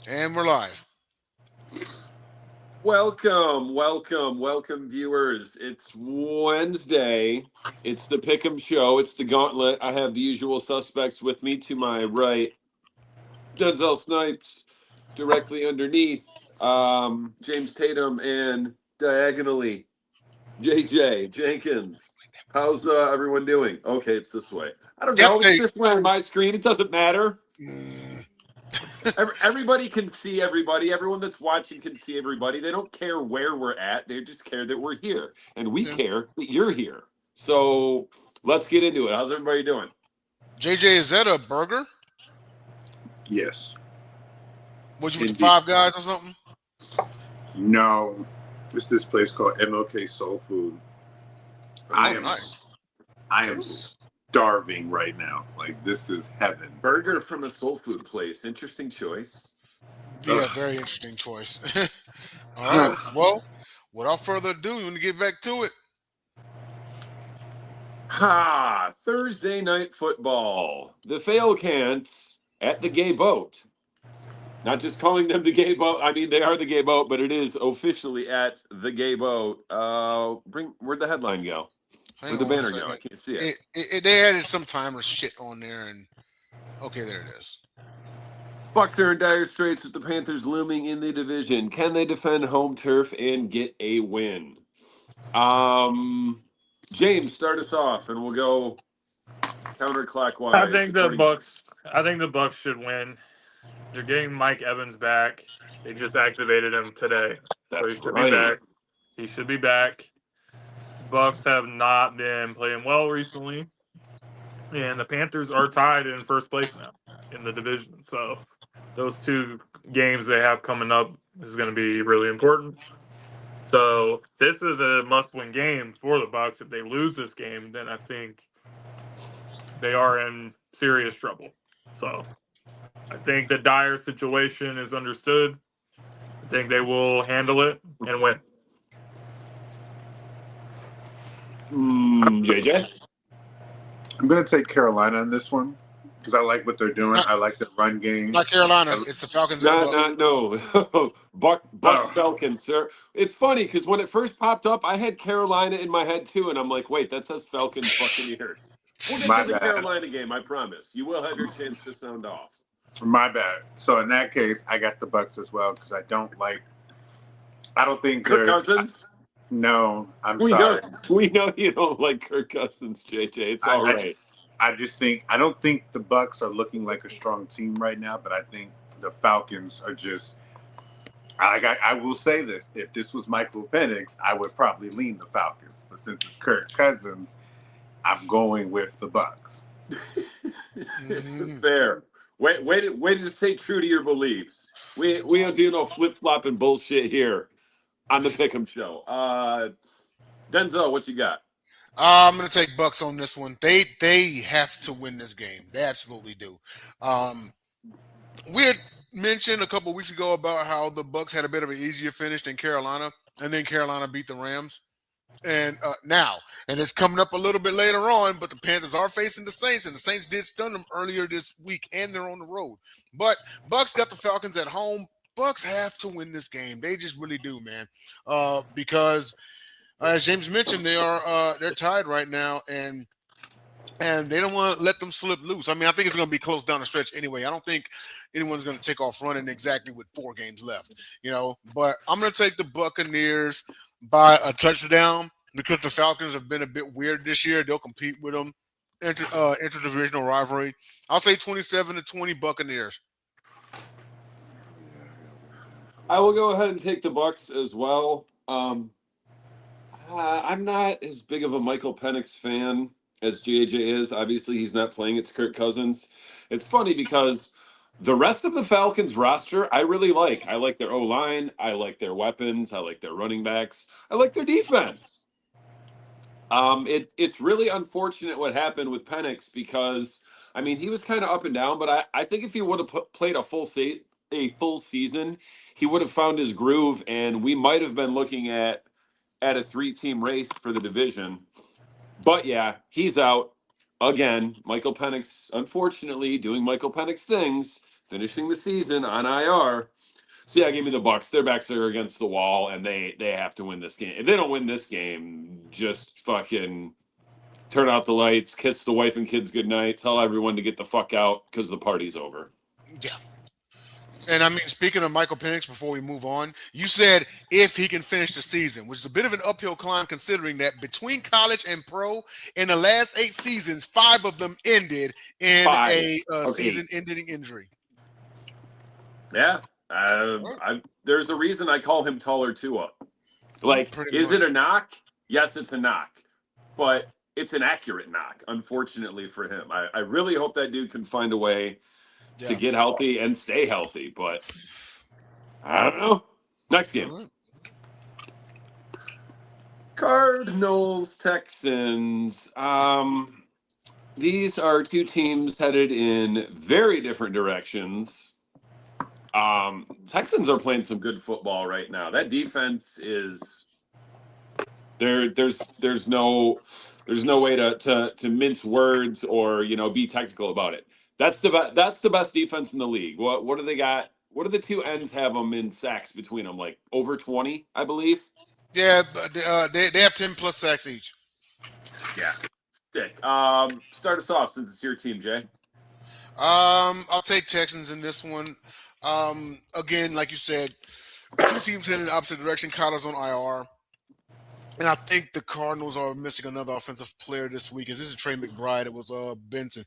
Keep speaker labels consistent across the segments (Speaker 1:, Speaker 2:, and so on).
Speaker 1: And we're live.
Speaker 2: Welcome, viewers. It's Wednesday. It's the Pick'em Show. It's the Gauntlet. I have the usual suspects with me. To my right, Denzel Snipes. Directly underneath, James Tatum, and diagonally, JJ Jenkins. How's everyone doing? Okay, it's this way. I don't
Speaker 1: Yep.
Speaker 2: know. It's this way on my screen. It doesn't matter.
Speaker 1: Mm,
Speaker 2: Everybody can see everybody. Everyone that's watching can see everybody. They don't care where we're at. They just care that we're here. And we
Speaker 1: yeah.
Speaker 2: care that you're here. So let's get into it. How's everybody doing?
Speaker 1: JJ, is that a burger?
Speaker 3: Yes.
Speaker 1: Was you with the
Speaker 3: Indeed.
Speaker 1: Five Guys or something?
Speaker 3: No. It's this place called MLK Soul Food. I am
Speaker 1: nice.
Speaker 3: I am starving right now. Like, this is heaven.
Speaker 2: Burger from a soul food place. Interesting choice.
Speaker 1: Yeah,
Speaker 3: Ugh.
Speaker 1: very interesting choice. All right. Well, without further ado, we want to get back to it.
Speaker 2: Thursday night football. The Falcons at the Gay Boat. Not just calling them the Gay Boat. I mean, they are the Gay Boat, but it is officially at the Gay Boat. Where'd the headline go?
Speaker 1: Hang
Speaker 2: Where'd the
Speaker 1: on one
Speaker 2: banner go? I
Speaker 1: second.
Speaker 2: can't see it.
Speaker 1: They added some timer shit on there, and okay, there it is.
Speaker 2: Bucs are in dire straits with the Panthers looming in the division. Can they defend home turf and get a win? James, start us off, and we'll go counterclockwise.
Speaker 4: I think the Bucks should win. They're getting Mike Evans back. They just activated him today, so he should be back. He should be back. Bucks have not been playing well recently, and the Panthers are tied in first place now in the division. So those two games they have coming up is going to be really important. So this is a must-win game for the Bucks. If they lose this game, then I think they are in serious trouble. So I think the dire situation is understood. I think they will handle it and win.
Speaker 2: JJ?
Speaker 3: I'm going to take Carolina on this one because I like what they're doing. I like the run game.
Speaker 1: Not Carolina. It's the Falcons.
Speaker 2: No. Buck Falcons, sir. It's funny because when it first popped up, I had Carolina in my head too, and I'm like, wait, that says Falcons fucking ears. We'll get
Speaker 3: My
Speaker 2: to the
Speaker 3: bad.
Speaker 2: Carolina game, I promise. You will have your chance to sound off.
Speaker 3: My bad. So in that case, I got the Bucks as well because I don't think
Speaker 2: Kirk
Speaker 3: they're.
Speaker 2: Cousins?
Speaker 3: No, I'm sorry.
Speaker 2: We know you don't like Kirk Cousins, JJ. It's all right.
Speaker 3: I don't think the Bucks are looking like a strong team right now, but I think the Falcons are just. I will say this: if this was Michael Penix, I would probably lean the Falcons. But since it's Kirk Cousins, I'm going with the Bucks.
Speaker 2: Fair. Wait to stay true to your beliefs. We don't do no flip flopping bullshit here on the Pick'em Show. Denzel, what you got?
Speaker 1: I'm going to take Bucks on this one. They have to win this game. They absolutely do. We had mentioned a couple weeks ago about how the Bucks had a bit of an easier finish than Carolina, and then Carolina beat the Rams. And and it's coming up a little bit later on, but the Panthers are facing the Saints, and the Saints did stun them earlier this week, and they're on the road. But Bucks got the Falcons at home. Bucks have to win this game. They just really do, man. Because as James mentioned, they're tied right now, and they don't want to let them slip loose. I mean, I think it's going to be close down the stretch anyway. I don't think anyone's going to take off running exactly with 4 games left, But I'm going to take the Buccaneers by a touchdown because the Falcons have been a bit weird this year. They'll compete with them interdivisional rivalry. I'll say 27-20 Buccaneers.
Speaker 2: I will go ahead and take the Bucks as well. I'm not as big of a Michael Penix fan as JJ is. Obviously, he's not playing. It's Kirk Cousins. It's funny because the rest of the Falcons roster, I really like. I like their O-line. I like their weapons. I like their running backs. I like their defense. It's really unfortunate what happened with Penix because, I mean, he was kind of up and down, but I think if he would have played a full season, he would have found his groove, and we might have been looking at a 3-team race for the division. But yeah, he's out again. Michael Penix, unfortunately, doing Michael Penix things, finishing the season on IR. So yeah, give me the Bucks. Their backs are against the wall, and they have to win this game. If they don't win this game, just fucking turn out the lights, kiss the wife and kids goodnight, tell everyone to get the fuck out because the party's over.
Speaker 1: Yeah. And I mean, speaking of Michael Penix, before we move on, you said if he can finish the season, which is a bit of an uphill climb considering that between college and pro, in the last 8 seasons, 5 of them ended in a season-ending injury.
Speaker 2: Yeah. There's a reason I call him taller Tua. Like, is it a knock? Yes, it's a knock. But it's an accurate knock, unfortunately for him. I really hope that dude can find a way to get healthy and stay healthy, but I don't know. Next game. Cardinals, Texans. These are 2 teams headed in very different directions. Texans are playing some good football right now. That defense is there's no way to mince words or be technical about it. That's the best defense in the league. What do they got? What do the 2 ends have them in sacks between them? Like over 20, I believe.
Speaker 1: Yeah, but they have 10 plus sacks each.
Speaker 2: Yeah, sick. Start us off since it's your team, Jay.
Speaker 1: I'll take Texans in this one. Again, like you said, 2 teams heading in the opposite direction. Kyler's on IR. And I think the Cardinals are missing another offensive player this week. This is Trey McBride. It was Benson.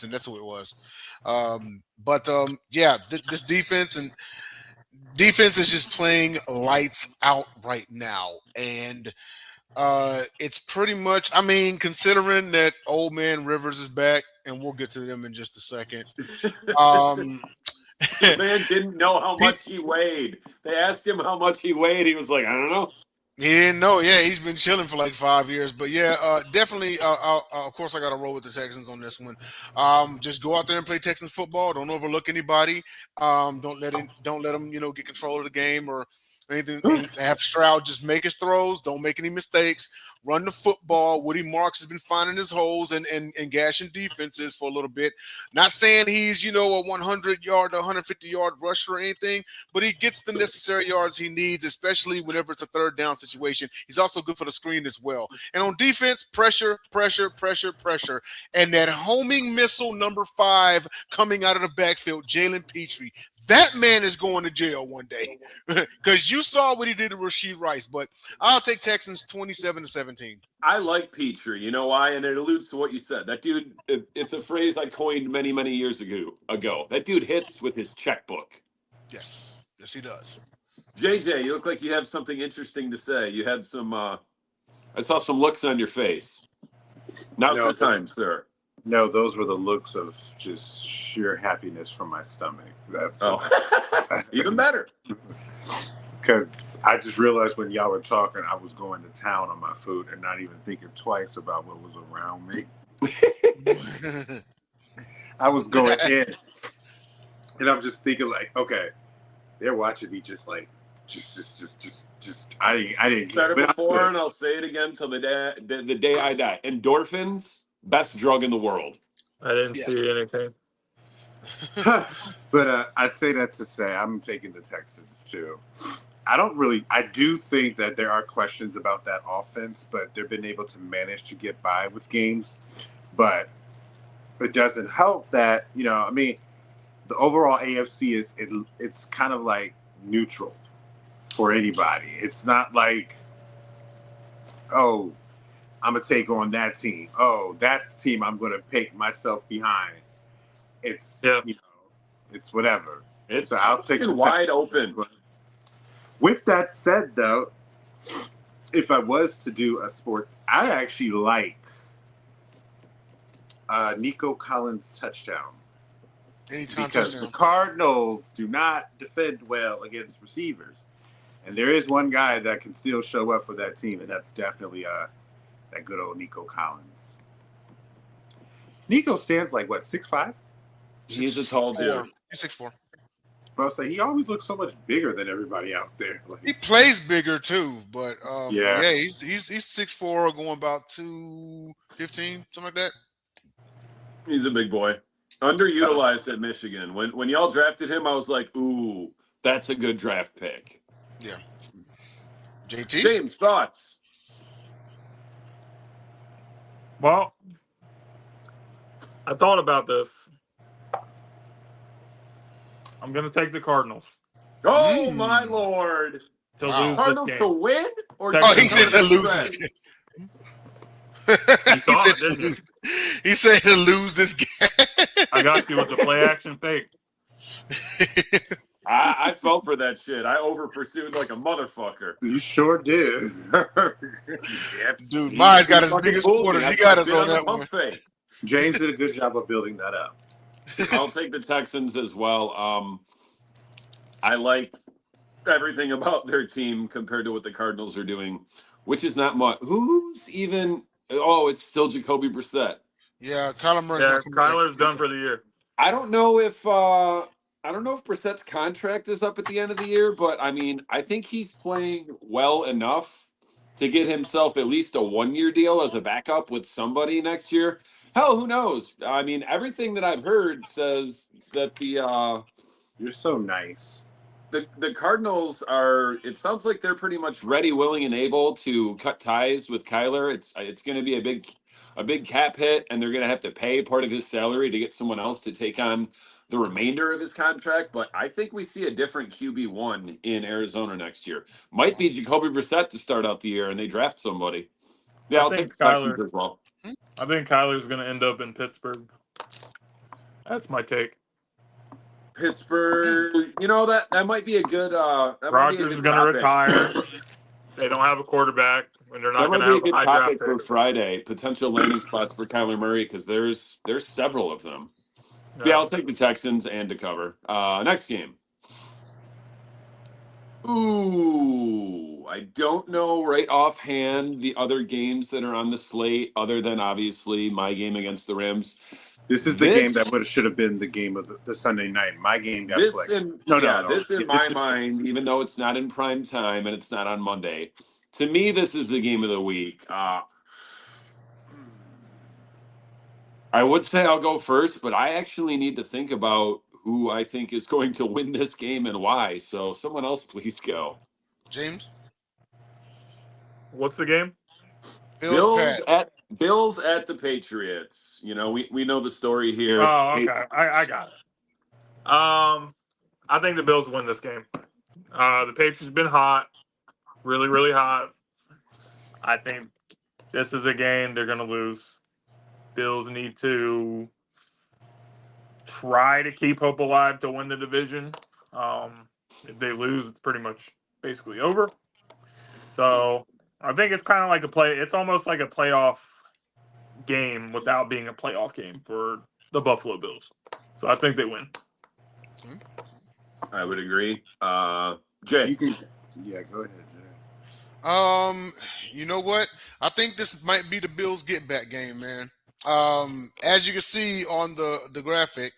Speaker 1: That's who it was. This defense is just playing lights out right now. And it's pretty much, I mean, considering that old man Rivers is back, and we'll get to them in just a second.
Speaker 2: The man didn't know how much he weighed. They asked him how much he weighed. He was like, I don't know.
Speaker 1: He didn't know. Yeah, he's been chilling for like 5 years. But yeah, definitely. Of course, I got to roll with the Texans on this one. Just go out there and play Texans football. Don't overlook anybody. Don't let them, get control of the game or anything. Have Stroud just make his throws. Don't make any mistakes. Run the football. Woody Marks has been finding his holes and gashing defenses for a little bit. Not saying he's, a 100-yard to 150-yard rusher or anything, but he gets the necessary yards he needs, especially whenever it's a third down situation. He's also good for the screen as well. And on defense, pressure. And that homing missile number 5 coming out of the backfield, Jalen Petrie. That man is going to jail one day because you saw what he did to Rashee Rice. But I'll take Texans 27-17.
Speaker 2: I like Petrie. You know why? And it alludes to what you said. That dude, it's a phrase I coined many, many years ago. That dude hits with his checkbook.
Speaker 1: Yes, he does.
Speaker 2: JJ, you look like you have something interesting to say. You had some, I saw some looks on your face. Now's the time, sir.
Speaker 3: No, those were the looks of just sheer happiness from my stomach. That's
Speaker 2: even better.
Speaker 3: Because I just realized when y'all were talking, I was going to town on my food and not even thinking twice about what was around me. I was going in, and I'm just thinking like, okay, they're watching me just like, just. I didn't
Speaker 2: said it before, and I'll say it again till the day I die. Endorphins. Best drug in the world.
Speaker 4: I didn't see anything.
Speaker 3: But I say that to say I'm taking the Texans too. I do think that there are questions about that offense, but they've been able to manage to get by with games. But it doesn't help that, the overall AFC it's kind of like neutral for anybody. It's not like, oh, I'm going to take on that team. Oh, that's the team I'm going to pick myself behind. It's, it's whatever.
Speaker 2: It's
Speaker 3: so I'll take
Speaker 2: wide open.
Speaker 3: With that said, though, if I was to do a sport, I actually like Nico Collins' touchdown.
Speaker 1: Anytime
Speaker 3: because
Speaker 1: touchdown.
Speaker 3: The Cardinals do not defend well against receivers. And there is one guy that can still show up for that team, and that's definitely that good old Nico Collins. Nico stands like, what, 6'5"?
Speaker 2: He's a tall dude.
Speaker 1: He's 6'4".
Speaker 3: Well, so he always looks so much bigger than everybody out there. Like,
Speaker 1: he plays bigger too, but he's 6'4", going about 215, something like that.
Speaker 2: He's a big boy. Underutilized at Michigan. When y'all drafted him, I was like, ooh, that's a good draft pick.
Speaker 1: Yeah. JT?
Speaker 2: James, thoughts?
Speaker 4: Well, I thought about this. I'm going to take the Cardinals.
Speaker 2: Oh, my Lord.
Speaker 4: To
Speaker 1: Wow.
Speaker 4: lose
Speaker 2: Cardinals
Speaker 4: this
Speaker 2: to
Speaker 4: game.
Speaker 2: win? Or
Speaker 1: Oh, he
Speaker 4: Texans
Speaker 1: said
Speaker 4: to
Speaker 1: to lose this game.
Speaker 4: You saw it, didn't you?
Speaker 1: He said to lose this game.
Speaker 4: I got you with the play action fake.
Speaker 2: I fell for that shit. I over pursued like a motherfucker.
Speaker 3: You sure did.
Speaker 1: Dude, Myers got his
Speaker 2: fucking
Speaker 1: biggest
Speaker 2: fooled me.
Speaker 1: quarters.
Speaker 2: I
Speaker 1: He got us
Speaker 2: bit
Speaker 1: on
Speaker 2: the
Speaker 1: that
Speaker 2: pump
Speaker 1: one.
Speaker 2: fake.
Speaker 3: James did a good job of building that up.
Speaker 2: I'll take the Texans as well. I like everything about their team compared to what the Cardinals are doing, which is not much. Who's even? Oh, it's still Jacoby Brissett.
Speaker 1: Yeah, Kyler Murray's
Speaker 4: Yeah,
Speaker 1: gonna come back.
Speaker 4: Kyler's done for the year.
Speaker 2: I don't know if Brissett's contract is up at the end of the year, but I mean, I think he's playing well enough to get himself at least a 1-year deal as a backup with somebody next year. Hell, who knows? I mean, everything that I've heard says that
Speaker 3: You're so nice.
Speaker 2: the Cardinals are. It sounds like they're pretty much ready, willing, and able to cut ties with Kyler. It's going to be a big cap hit, and they're going to have to pay part of his salary to get someone else to take on the remainder of his contract. But I think we see a different QB1 in Arizona next year. Might be Jacoby Brissett to start out the year, and they draft somebody. Yeah, I'll take the Texans as well.
Speaker 4: I think Kyler's going to end up in Pittsburgh. That's my take.
Speaker 2: Pittsburgh, that might be a good.
Speaker 4: Rodgers is going to retire. They don't have a quarterback, and they're not
Speaker 2: That
Speaker 4: going
Speaker 2: might
Speaker 4: to
Speaker 2: be a
Speaker 4: have
Speaker 2: good
Speaker 4: a high draft
Speaker 2: topic for
Speaker 4: pick.
Speaker 2: Friday. Potential landing spots for Kyler Murray because there's several of them. Yeah, I'll take the Texans and to cover. Next game. Ooh, I don't know right offhand the other games that are on the slate, other than obviously my game against the Rams.
Speaker 3: This is the game that should have been the game of the Sunday night. My game got flexed.
Speaker 2: This in my mind, even though it's not in prime time and it's not on Monday, to me, this is the game of the week. I would say I'll go first, but I actually need to think about who I think is going to win this game and why. So someone else, please go.
Speaker 1: James?
Speaker 4: What's the game?
Speaker 2: Bills at the Patriots. We know the story here.
Speaker 4: Oh, okay. I got it. I think the Bills win this game. The Patriots been hot, really, really hot. I think this is a game they're going to lose. Bills need to try to keep hope alive to win the division. If they lose, it's pretty much basically over. So I think it's kind of like it's almost like a playoff game without being a playoff game for the Buffalo Bills. So I think they win.
Speaker 2: I would agree. Jay.
Speaker 3: go ahead, Jay.
Speaker 1: You know what? I think this might be the Bills get back game, man. As you can see on the graphic,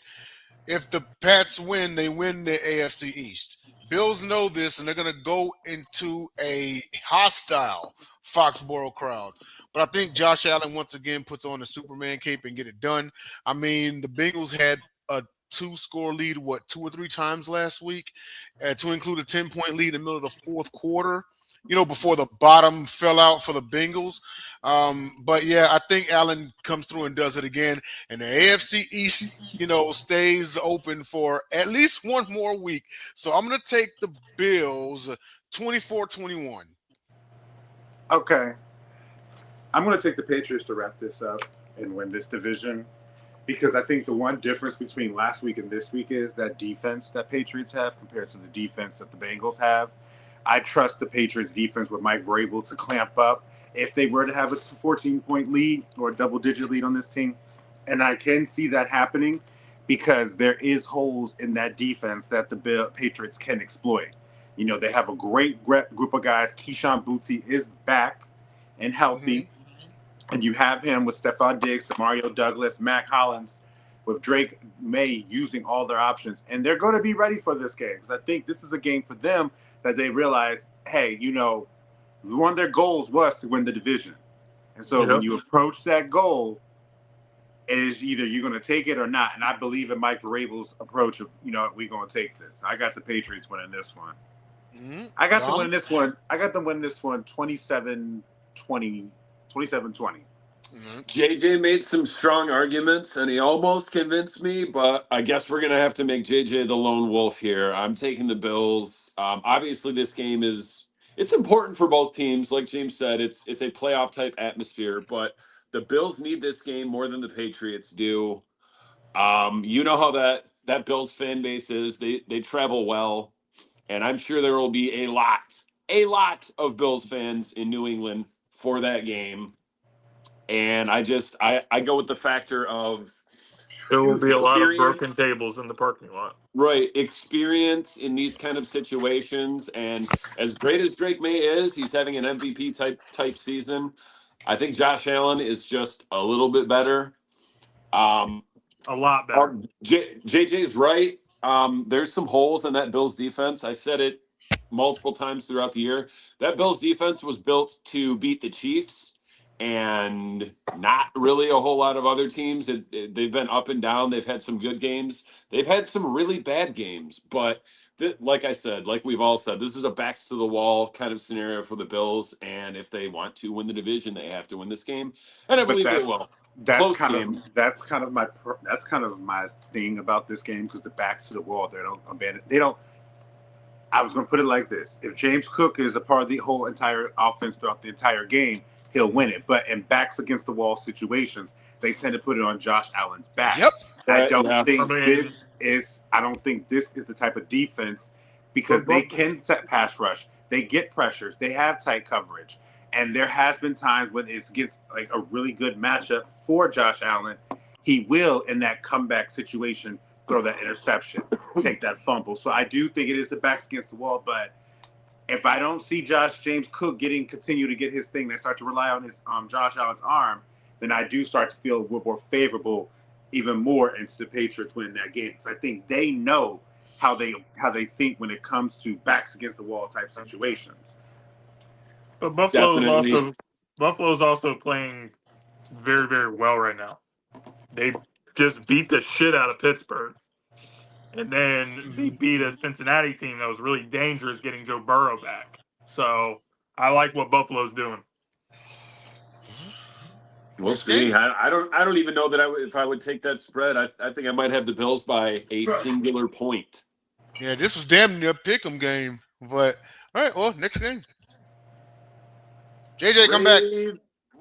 Speaker 1: if the Pats win, they win the AFC East. Bills know this, and they're going to go into a hostile Foxborough crowd. But I think Josh Allen once again puts on the Superman cape and get it done. I mean, the Bengals had a 2-score lead, 2 or 3 times last week, to include a 10-point lead in the middle of the fourth quarter, before the bottom fell out for the Bengals. But, yeah, I think Allen comes through and does it again. And the AFC East, stays open for at least one more week. So I'm going to take the Bills 24-21.
Speaker 3: Okay. I'm going to take the Patriots to wrap this up and win this division because I think the one difference between last week and this week is that defense that Patriots have compared to the defense that the Bengals have. I trust the Patriots defense with Mike Vrabel to clamp up if they were to have a 14-point lead or a double-digit lead on this team. And I can see that happening because there is holes in that defense that the Patriots can exploit. They have a great group of guys. Keyshawn Booty is back and healthy. Mm-hmm. And you have him with Stephon Diggs, Mario Douglas, Mac Hollins, with Drake May using all their options. And they're going to be ready for this game because I think this is a game for them that they realize, hey, one of their goals was to win the division. And so when you approach that goal, It is either you're going to take it or not. And I believe in Mike Vrabel's approach of, we're going to take this. I got the Patriots winning this one.
Speaker 1: Mm-hmm.
Speaker 3: I got them winning this one. I got them winning this one 27-20. 27-20.
Speaker 1: Mm-hmm.
Speaker 2: JJ made some strong arguments, and he almost convinced me, but I guess we're going to have to make JJ the lone wolf here. I'm taking the Bills. Obviously, this game it's important for both teams. Like James said, it's a playoff-type atmosphere, but the Bills need this game more than the Patriots do. You know how that Bills fan base is. They travel well, and I'm sure there will be a lot of Bills fans in New England for that game. And I go with the factor of
Speaker 4: There will be a lot of
Speaker 2: experience.
Speaker 4: broken tables in the parking lot.
Speaker 2: Right, experience in these kind of situations, and as great as Drake May is, he's having an MVP type season. I think Josh Allen is just a little bit better.
Speaker 4: A lot better.
Speaker 2: JJ's right. There's some holes in that Bills defense. I said it multiple times throughout the year. That Bills defense was built to beat the Chiefs and not really a whole lot of other teams. They've been up and down. They've had some good games. They've had some really bad games. But like I said, like we've all said, this is a backs to the wall kind of scenario for the Bills. And if they want to win the division, they have to win this game. And I believe they will.
Speaker 3: That's kind of my thing about this game, because the backs to the wall, they don't abandon. They don't. I was going to put it like this: if James Cook is a part of the whole entire offense throughout the entire game, he'll win it. But in backs against the wall situations, they tend to put it on Josh Allen's back.
Speaker 1: Yep.
Speaker 3: I don't think this is the type of defense, because they can set pass rush. They get pressures. They have tight coverage. And there has been times when it gets like a really good matchup for Josh Allen. He will, in that comeback situation, throw that interception, take that fumble. So I do think it is the backs against the wall. But if I don't see James Cook continue to get his thing, they start to rely on his Josh Allen's arm, then I do start to feel we're more favorable, even more, into the Patriots winning that game. Because I think they know how they think when it comes to backs against the wall type situations.
Speaker 4: But Buffalo's also playing very, very well right now. They just beat the shit out of Pittsburgh. And then they beat a Cincinnati team that was really dangerous getting Joe Burrow back. So I like what Buffalo's doing.
Speaker 2: We'll see. I don't even know that if I would take that spread. I think I might have the Bills by a singular point.
Speaker 1: Yeah, this was damn near a pick'em game. But all right, well, next game. JJ, come back.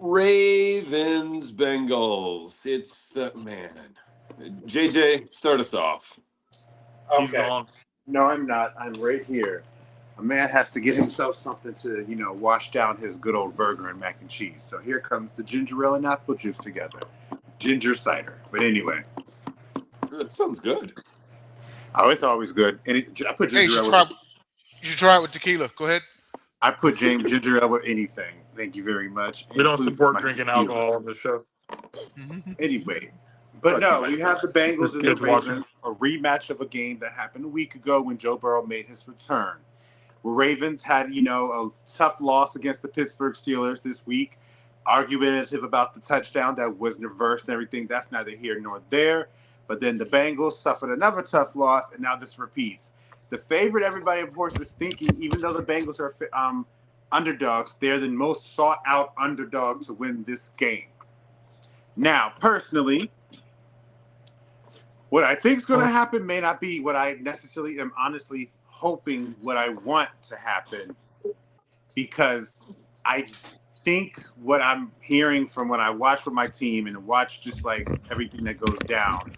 Speaker 2: Ravens, Bengals. It's the man. JJ, start us off.
Speaker 3: Okay. No, I'm not. I'm right here. A man has to get himself something to, wash down his good old burger and mac and cheese. So here comes the ginger ale and apple juice together. Ginger cider. But anyway.
Speaker 2: That sounds good.
Speaker 3: Oh, it's always good. And I put ginger ale.
Speaker 1: You should try it with tequila. Go ahead.
Speaker 3: I put ginger ale with anything. Thank you very much.
Speaker 4: We don't support drinking alcohol on the show.
Speaker 3: Anyway. But no, we have the Bengals and the Ravens, a rematch of a game that happened a week ago when Joe Burrow made his return. The Ravens had, a tough loss against the Pittsburgh Steelers this week. Argumentative about the touchdown that was reversed and everything. That's neither here nor there. But then the Bengals suffered another tough loss, and now this repeats. The favorite, everybody, of course, is thinking, even though the Bengals are underdogs, they're the most sought-out underdog to win this game. Now, personally, what I think is going to happen may not be what I necessarily am honestly hoping what I want to happen, because I think what I'm hearing from when I watch with my team and watch just like everything that goes down,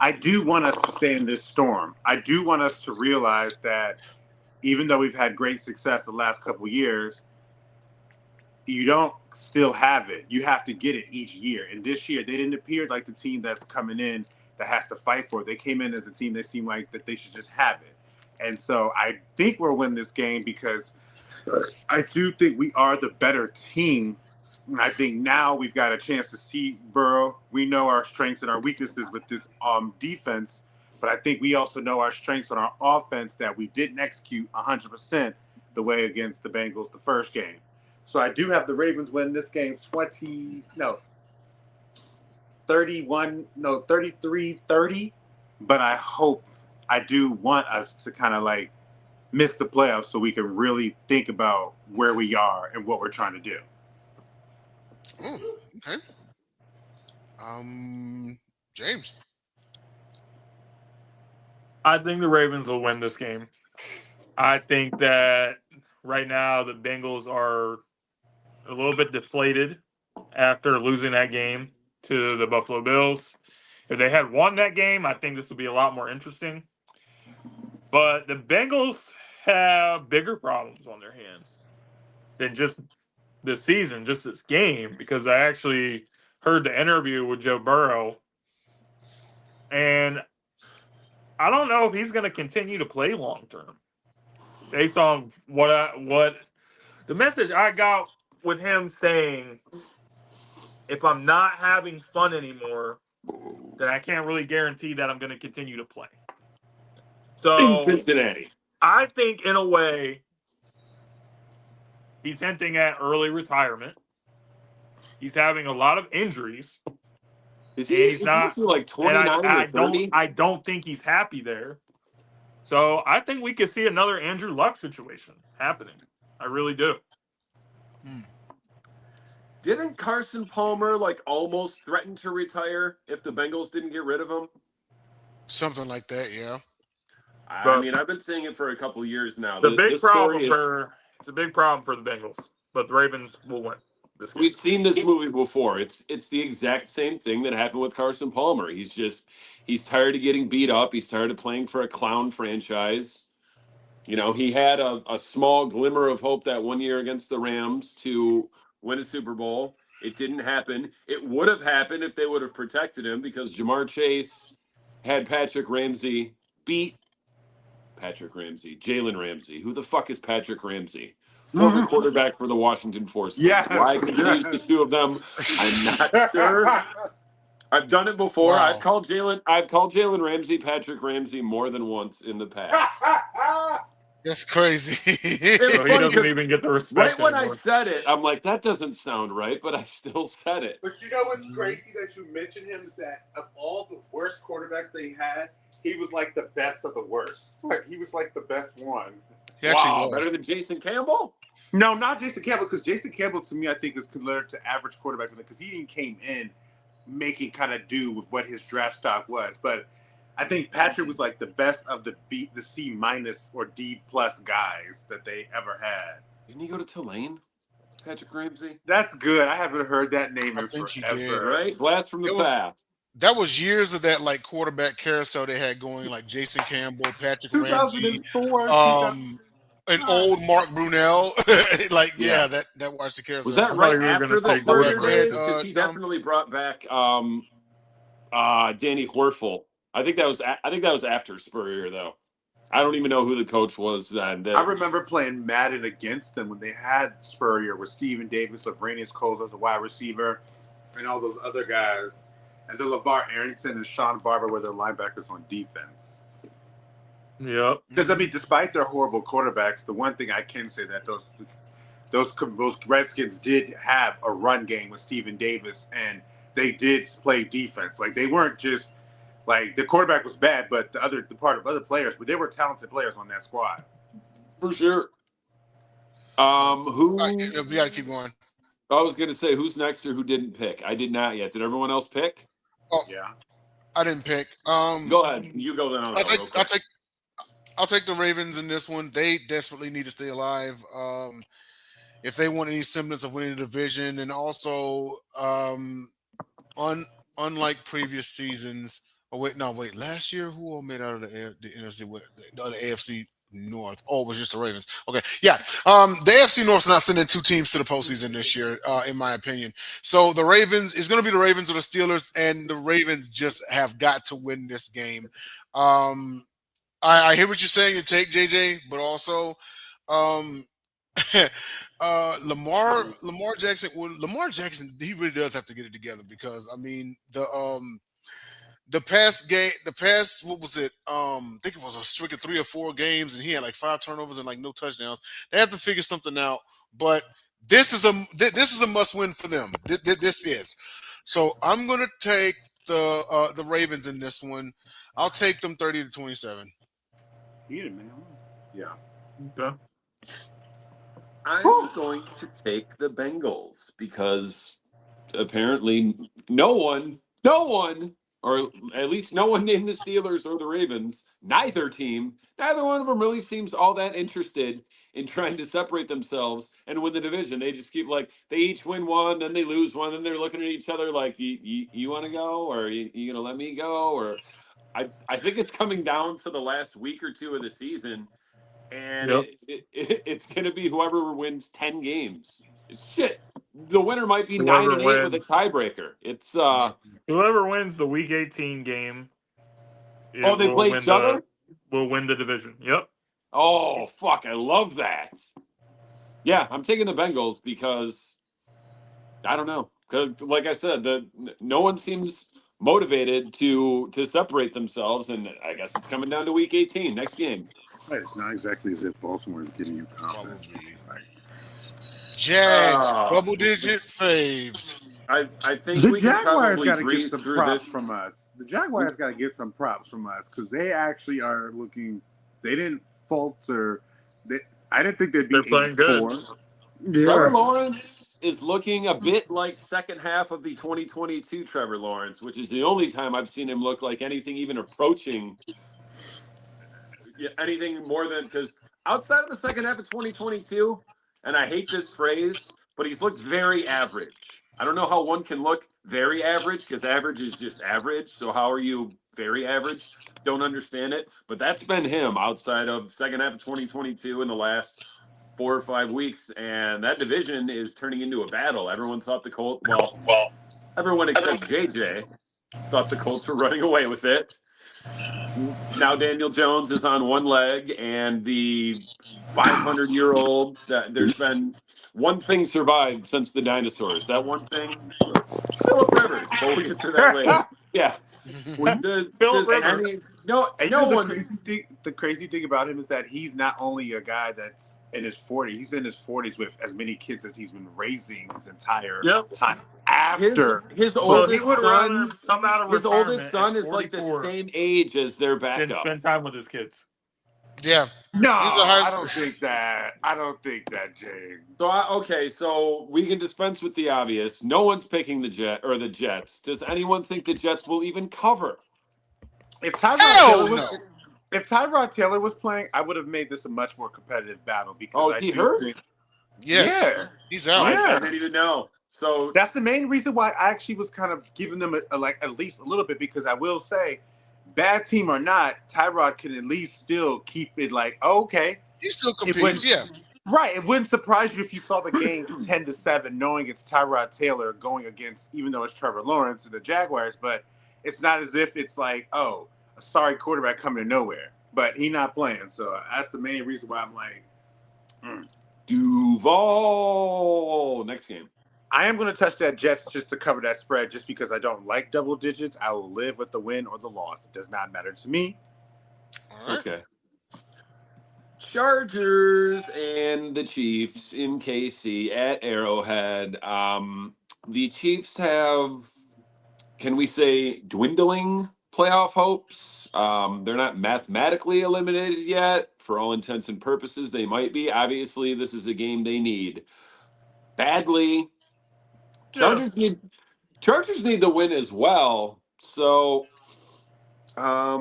Speaker 3: I do want us to stay in this storm. I do want us to realize that even though we've had great success the last couple of years, you don't still have it. You have to get it each year. And this year, they didn't appear like the team that's coming in that has to fight for it. They came in as a team that seemed like that they should just have it. And so I think we'll win this game because I do think we are the better team. And I think now we've got a chance to see Burrow. We know our strengths and our weaknesses with this defense, but I think we also know our strengths on our offense that we didn't execute 100% the way against the Bengals the first game. So I do have the Ravens win this game 33-30, but I do want us to kind of like miss the playoffs so we can really think about where we are and what we're trying to do.
Speaker 1: Oh, okay. James.
Speaker 4: I think the Ravens will win this game. I think that right now the Bengals are a little bit deflated after losing that game to the Buffalo Bills. If they had won that game, I think this would be a lot more interesting. But the Bengals have bigger problems on their hands than just this season, just this game, because I actually heard the interview with Joe Burrow, and I don't know if he's going to continue to play long term. Based on what the message I got with him saying, if I'm not having fun anymore, then I can't really guarantee that I'm going to continue to play. So
Speaker 2: In Cincinnati,
Speaker 4: I think in a way he's hinting at early retirement. He's having a lot of injuries.
Speaker 2: is
Speaker 4: He's
Speaker 2: he
Speaker 4: not
Speaker 2: like 29 or 30?
Speaker 4: I don't think he's happy there. So I think we could see another Andrew Luck situation happening. I really do.
Speaker 2: Didn't Carson Palmer like almost threaten to retire if the Bengals didn't get rid of him?
Speaker 1: Something like that, yeah.
Speaker 2: I mean, I've been saying it for a couple of years now.
Speaker 4: It's a big problem for the Bengals, but the Ravens will win this game.
Speaker 2: We've seen this movie before. It's the exact same thing that happened with Carson Palmer. He's tired of getting beat up. He's tired of playing for a clown franchise. You know, he had a small glimmer of hope that one year against the Rams to win a Super Bowl. It didn't happen. It would have happened if they would have protected him because Jamar Chase had Jalen Ramsey. Who the fuck is Patrick Ramsey? Former quarterback for the Washington Force.
Speaker 3: Yeah.
Speaker 2: Why I confuse the two of them, I'm not sure. I've done it before.
Speaker 1: Wow.
Speaker 2: I've called Jalen Ramsey Patrick Ramsey more than once in the past.
Speaker 1: That's crazy.
Speaker 4: So he doesn't even get the respect
Speaker 2: Right when
Speaker 4: anymore.
Speaker 2: I said it, I'm like, that doesn't sound right, but I still said it.
Speaker 3: But you know what's crazy that you mentioned him is that of all the worst quarterbacks they had, he was like the best of the worst. Like he was like the best one.
Speaker 1: He actually
Speaker 2: Wow,
Speaker 1: was.
Speaker 2: better than Jason Campbell?
Speaker 3: No, not Jason Campbell, because Jason Campbell to me I think is considered to average quarterback because he didn't came in making kind of do with what his draft stock was. But I think Patrick was like the best of the C- or D+ guys that they ever had.
Speaker 2: Didn't he go to Tulane? Patrick Ramsey?
Speaker 3: That's good. I haven't heard that name
Speaker 1: I
Speaker 3: in
Speaker 1: think he
Speaker 3: forever.
Speaker 1: did.
Speaker 2: Right? Blast from the past.
Speaker 1: That was years of that like quarterback carousel they had going, like Jason Campbell, Patrick Ramsey,
Speaker 3: 2004.
Speaker 1: an old Mark Brunell. That watched the carousel.
Speaker 2: Was that
Speaker 4: I thought
Speaker 2: right
Speaker 4: you were
Speaker 2: after
Speaker 4: gonna
Speaker 2: the
Speaker 4: say
Speaker 2: Spurrier
Speaker 1: Gordon.
Speaker 2: days? Because he
Speaker 1: Tom?
Speaker 2: definitely brought back Danny Horfel. I think that was after Spurrier though. I don't even know who the coach was then.
Speaker 3: I remember playing Madden against them when they had Spurrier with Steven Davis, Lavranius Coles as a wide receiver, and all those other guys. And then LeVar Arrington and Sean Barber were their linebackers on defense.
Speaker 4: Yep.
Speaker 3: Because, I mean, despite their horrible quarterbacks, the one thing I can say that those Redskins did have a run game with Steven Davis, and they did play defense. Like, they weren't just – like, the quarterback was bad, but the part of other players, but they were talented players on that squad.
Speaker 2: For sure.
Speaker 1: We got to keep going.
Speaker 2: I was going to say, who's next or who didn't pick? I did not yet. Did everyone else pick?
Speaker 1: Oh,
Speaker 3: Yeah.
Speaker 1: I didn't pick.
Speaker 2: Go ahead. You go then.
Speaker 1: I'll take the Ravens in this one. They desperately need to stay alive. If they want any semblance of winning the division, and also, unlike previous seasons. Last year, who all made out of the NFC, the AFC North? Oh, it was just the Ravens. Okay, yeah. The AFC North's not sending two teams to the postseason this year, in my opinion. So the Ravens is going to be the Ravens or the Steelers, and the Ravens just have got to win this game. I hear what you're saying. You take JJ, but also, Lamar Jackson. Well, Lamar Jackson, he really does have to get it together because I mean the past what was it? I think it was a streak of 3 or 4 games, and he had like 5 turnovers and like no touchdowns. They have to figure something out, but this is a must win for them. This is. So I'm going to take the Ravens in this one. I'll take them 30-27.
Speaker 3: Heated, man. Yeah.
Speaker 4: Okay.
Speaker 2: I'm going to take the Bengals because apparently no one, or at least no one named the Steelers or the Ravens, neither one of them really seems all that interested in trying to separate themselves and win the division. They just keep they each win one, then they lose one, then they're looking at each other like, you want to go, or you going to let me go? Or I think it's coming down to the last week or two of the season. And
Speaker 4: Yep.
Speaker 2: it's going to be whoever wins 10 games. Shit. The winner might be
Speaker 4: Whoever
Speaker 2: 9-8 with a
Speaker 4: wins.
Speaker 2: tiebreaker. It's
Speaker 4: Whoever wins the Week 18 game.
Speaker 2: they
Speaker 4: will
Speaker 2: play
Speaker 4: win
Speaker 2: each other?
Speaker 4: Will win the division. Yep.
Speaker 2: Oh, fuck. I love that. Yeah, I'm taking the Bengals because I don't know. Because, like I said, no one seems motivated to separate themselves. And I guess it's coming down to Week 18, next game.
Speaker 3: It's not exactly as if Baltimore is giving you confidence.
Speaker 1: Jags, double-digit faves.
Speaker 2: I think
Speaker 3: The
Speaker 2: we can
Speaker 3: Jaguars
Speaker 2: probably
Speaker 3: got to get
Speaker 2: breeze
Speaker 3: some
Speaker 2: through
Speaker 3: props
Speaker 2: this.
Speaker 3: from us. The Jaguars got to get some props from us because they actually are looking. They didn't falter. I didn't think they'd be
Speaker 4: They're playing good.
Speaker 3: 8-4.
Speaker 2: Trevor
Speaker 3: Yeah.
Speaker 2: Lawrence is looking a bit like second half of the 2022 Trevor Lawrence, which is the only time I've seen him look like anything even approaching anything more than, because outside of the second half of 2022, and I hate this phrase, but he's looked very average. I don't know how one can look very average because average is just average. So how are you very average? Don't understand it. But that's been him outside of the second half of 2022 in the last 4 or 5 weeks, and that division is turning into a battle. Everyone thought the Colts, well, everyone except JJ thought the Colts were running away with it. Now Daniel Jones is on one leg, and the 500-year-old, that there's been one thing survived since the dinosaurs. That one thing, Philip Rivers. But we'll get to that later. Yeah.
Speaker 3: The crazy thing about him is that he's not only a guy that's in his 40s, he's in his 40s with as many kids as he's been raising his entire time after.
Speaker 2: His oldest son is like the same age as their backup.
Speaker 4: And spend time with his kids.
Speaker 1: Yeah.
Speaker 3: No, I don't think that, James.
Speaker 2: So we can dispense with the obvious. No one's picking the Jets. Does anyone think the Jets will even cover?
Speaker 3: If Tyrod Taylor was playing, I would have made this a much more competitive battle because
Speaker 2: is he hurt?
Speaker 1: Yes. Yeah. He's out.
Speaker 2: I didn't even know. So
Speaker 3: that's the main reason why I actually was kind of giving them at least a little bit, because I will say, bad team or not, Tyrod can at least still keep it okay.
Speaker 1: He still competes, yeah.
Speaker 3: Right. It wouldn't surprise you if you saw the game 10-7, knowing it's Tyrod Taylor going against, even though it's Trevor Lawrence and the Jaguars, but it's not as if it's a sorry quarterback coming to nowhere. But he's not playing, so that's the main reason why I'm
Speaker 2: Duval. Next game.
Speaker 3: I am going to touch that Jets just to cover that spread, just because I don't like double digits. I will live with the win or the loss. It does not matter to me.
Speaker 1: Right.
Speaker 2: Okay. Chargers and the Chiefs in KC at Arrowhead. The Chiefs have, can we say, dwindling playoff hopes. They're not mathematically eliminated yet. For all intents and purposes, they might be. Obviously, this is a game they need badly. Chargers need the win as well. So,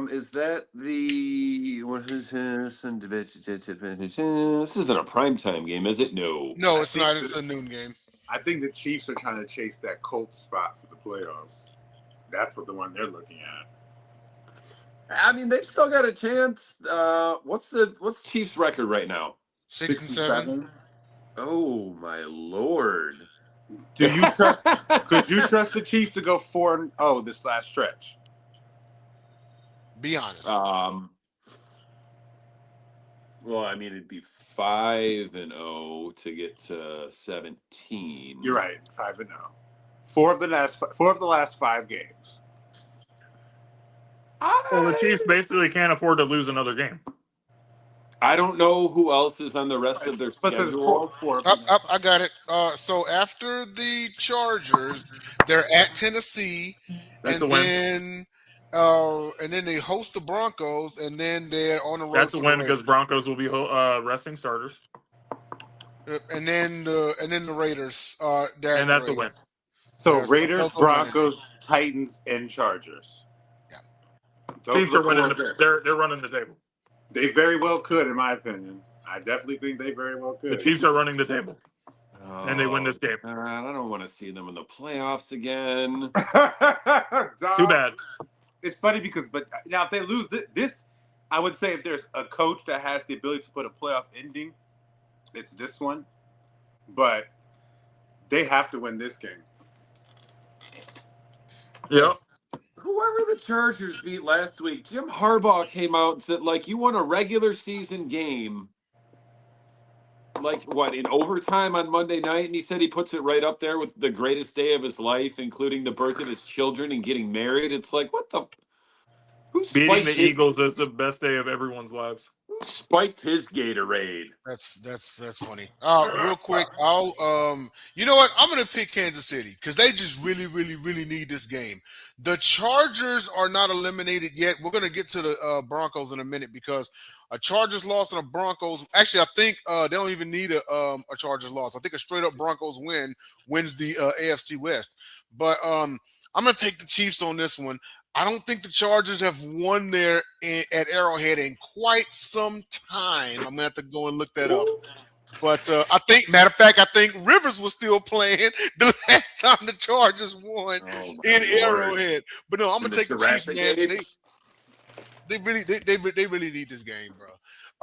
Speaker 2: is that what is this? This isn't a primetime game, is it? No.
Speaker 1: No, it's not. It's a noon game.
Speaker 3: I think the Chiefs are trying to chase that Colts spot for the playoffs. That's what the one they're looking at.
Speaker 2: I mean, they've still got a chance. What's Chiefs' record right now?
Speaker 1: 6-7.
Speaker 2: Oh my lord!
Speaker 3: Do you trust? Could you trust the Chiefs to go 4-0 this last stretch?
Speaker 1: Be honest.
Speaker 2: Well, I mean, it'd be 5-0 to get to 17.
Speaker 3: You're right, 5-0. 4 of the last 5 games.
Speaker 4: Well, the Chiefs basically can't afford to lose another game.
Speaker 2: I don't know who else is on the rest of their
Speaker 3: But there's
Speaker 2: schedule.
Speaker 3: four.
Speaker 1: I got it. So after the Chargers, they're at Tennessee,
Speaker 4: That's a win.
Speaker 1: and then they host the Broncos, and then they're on the road
Speaker 4: That's
Speaker 1: for
Speaker 4: a
Speaker 1: the
Speaker 4: win
Speaker 1: Raiders.
Speaker 4: because Broncos will be resting starters.
Speaker 1: And then the Raiders.
Speaker 4: And that's a win.
Speaker 3: So
Speaker 1: Yeah,
Speaker 3: Raiders,
Speaker 1: they'll go winning.
Speaker 3: Broncos, Titans, and Chargers.
Speaker 1: Yeah.
Speaker 3: Those
Speaker 4: Chiefs
Speaker 3: are
Speaker 4: are
Speaker 3: the
Speaker 4: winning.
Speaker 3: four.
Speaker 4: They're running the table.
Speaker 3: They very well could, in my opinion. I definitely think they very well could.
Speaker 4: The Chiefs are running the table, and they win this game.
Speaker 2: I don't want to see them in the playoffs again.
Speaker 3: Dog,
Speaker 4: Too bad.
Speaker 3: It's funny because, but now if they lose this, I would say if there's a coach that has the ability to put a playoff ending, it's this one. But they have to win this game.
Speaker 4: Yep.
Speaker 2: Whoever the Chargers beat last week, Jim Harbaugh came out and said, like, you won a regular season game, like, what, in overtime on Monday night? And he said he puts it right up there with the greatest day of his life, including the birth of his children and getting married. It's like, what the?
Speaker 4: Beating the Eagles is the best day of everyone's lives.
Speaker 2: Who spiked his Gatorade?
Speaker 1: That's funny. Real quick, you know what? I'm gonna pick Kansas City because they just really need this game. The Chargers are not eliminated yet. We're gonna get to the Broncos in a minute because a Chargers loss and a Broncos. Actually, I think they don't even need a Chargers loss. I think a straight up Broncos win wins the AFC West. But I'm gonna take the Chiefs on this one. I don't think the Chargers have won there at Arrowhead in quite some time. I'm going to have to go and look that up. But matter of fact, I think Rivers was still playing the last time the Chargers won in Arrowhead. But no, I'm going to take the Chiefs, man. They really need this game, bro.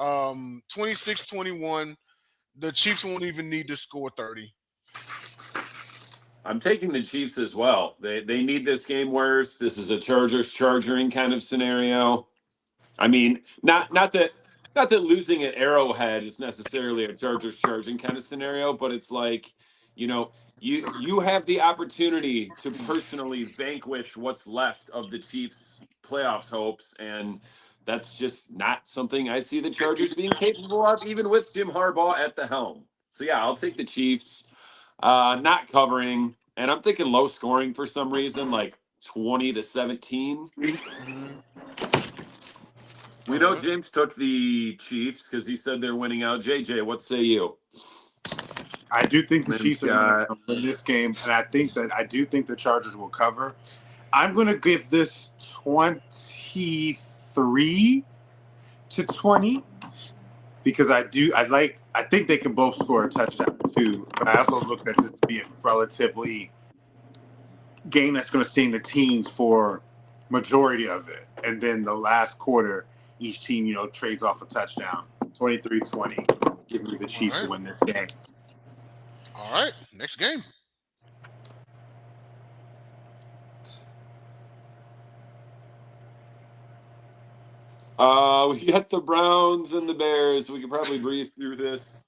Speaker 1: 26-21. The Chiefs won't even need to score 30.
Speaker 2: I'm taking the Chiefs as well. They need this game worse. This is a Chargering kind of scenario. I mean, not that losing at Arrowhead is necessarily a Chargers charging kind of scenario, but it's like, you have the opportunity to personally vanquish what's left of the Chiefs' playoffs hopes, and that's just not something I see the Chargers being capable of, even with Jim Harbaugh at the helm. So yeah, I'll take the Chiefs. Not covering, and I'm thinking low scoring for some reason, like 20-17. We know James took the Chiefs because he said they're winning out. JJ, what say you?
Speaker 3: I do think the Chiefs are going to win this game, and I do think the Chargers will cover. I'm going to give this 23-20 because I think they can both score a touchdown too. But I also look at this to be a relatively game that's going to stay in the teens for majority of it, and then the last quarter, each team trades off a touchdown. 23-20. Give me the Chiefs to win this game.
Speaker 1: All right, next game.
Speaker 2: We got the Browns and the Bears. We could probably breeze through this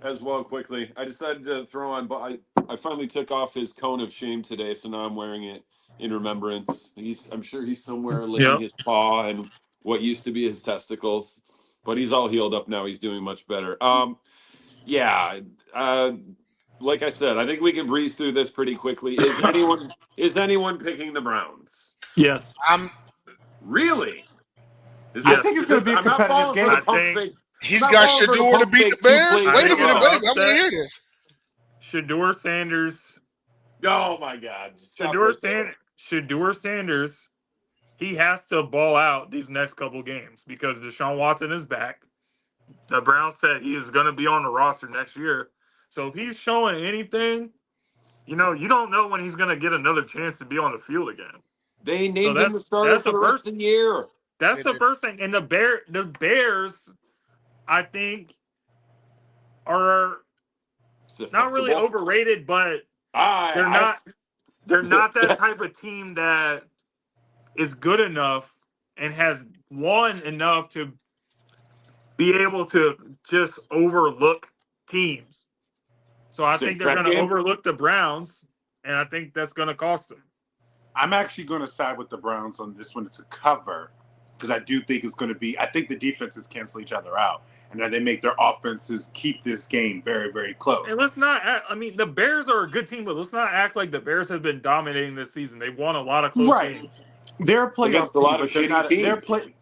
Speaker 2: as well quickly. I decided to throw on, but I finally took off his cone of shame today, so now I'm wearing it in remembrance. I'm sure he's somewhere licking his paw and what used to be his testicles, but he's all healed up now. He's doing much better. Like I said, I think we can breeze through this pretty quickly. Is anyone picking the Browns?
Speaker 4: Yes.
Speaker 2: Really?
Speaker 3: I think it's going to be a competitive game.
Speaker 1: He's got Shador to beat the Bears. Wait a minute. I'm going to hear this.
Speaker 4: Shador Sanders.
Speaker 2: Oh my God.
Speaker 4: Shador Sanders. He has to ball out these next couple games because Deshaun Watson is back. The Browns said he is going to be on the roster next year. So if he's showing anything, you don't know when he's going to get another chance to be on the field again.
Speaker 2: They named him the starter for the rest of the year.
Speaker 4: That's the first thing. And the Bears, I think, are not really overrated, but they're not that type of team that is good enough and has won enough to be able to just overlook teams. So I think they're going to overlook the Browns, and I think that's going to cost them.
Speaker 3: I'm actually going to side with the Browns on this one to cover because I do think it's going to be. I think the defenses cancel each other out, and then they make their offenses keep this game very, very close.
Speaker 4: And let's not act, I mean, the Bears are a good team, but let's not act like the Bears have been dominating this season. They've won a lot of close games.
Speaker 3: They're a playoff
Speaker 2: Against a
Speaker 3: team,
Speaker 2: lot of
Speaker 3: but they're
Speaker 2: shitty
Speaker 3: not.
Speaker 2: teams.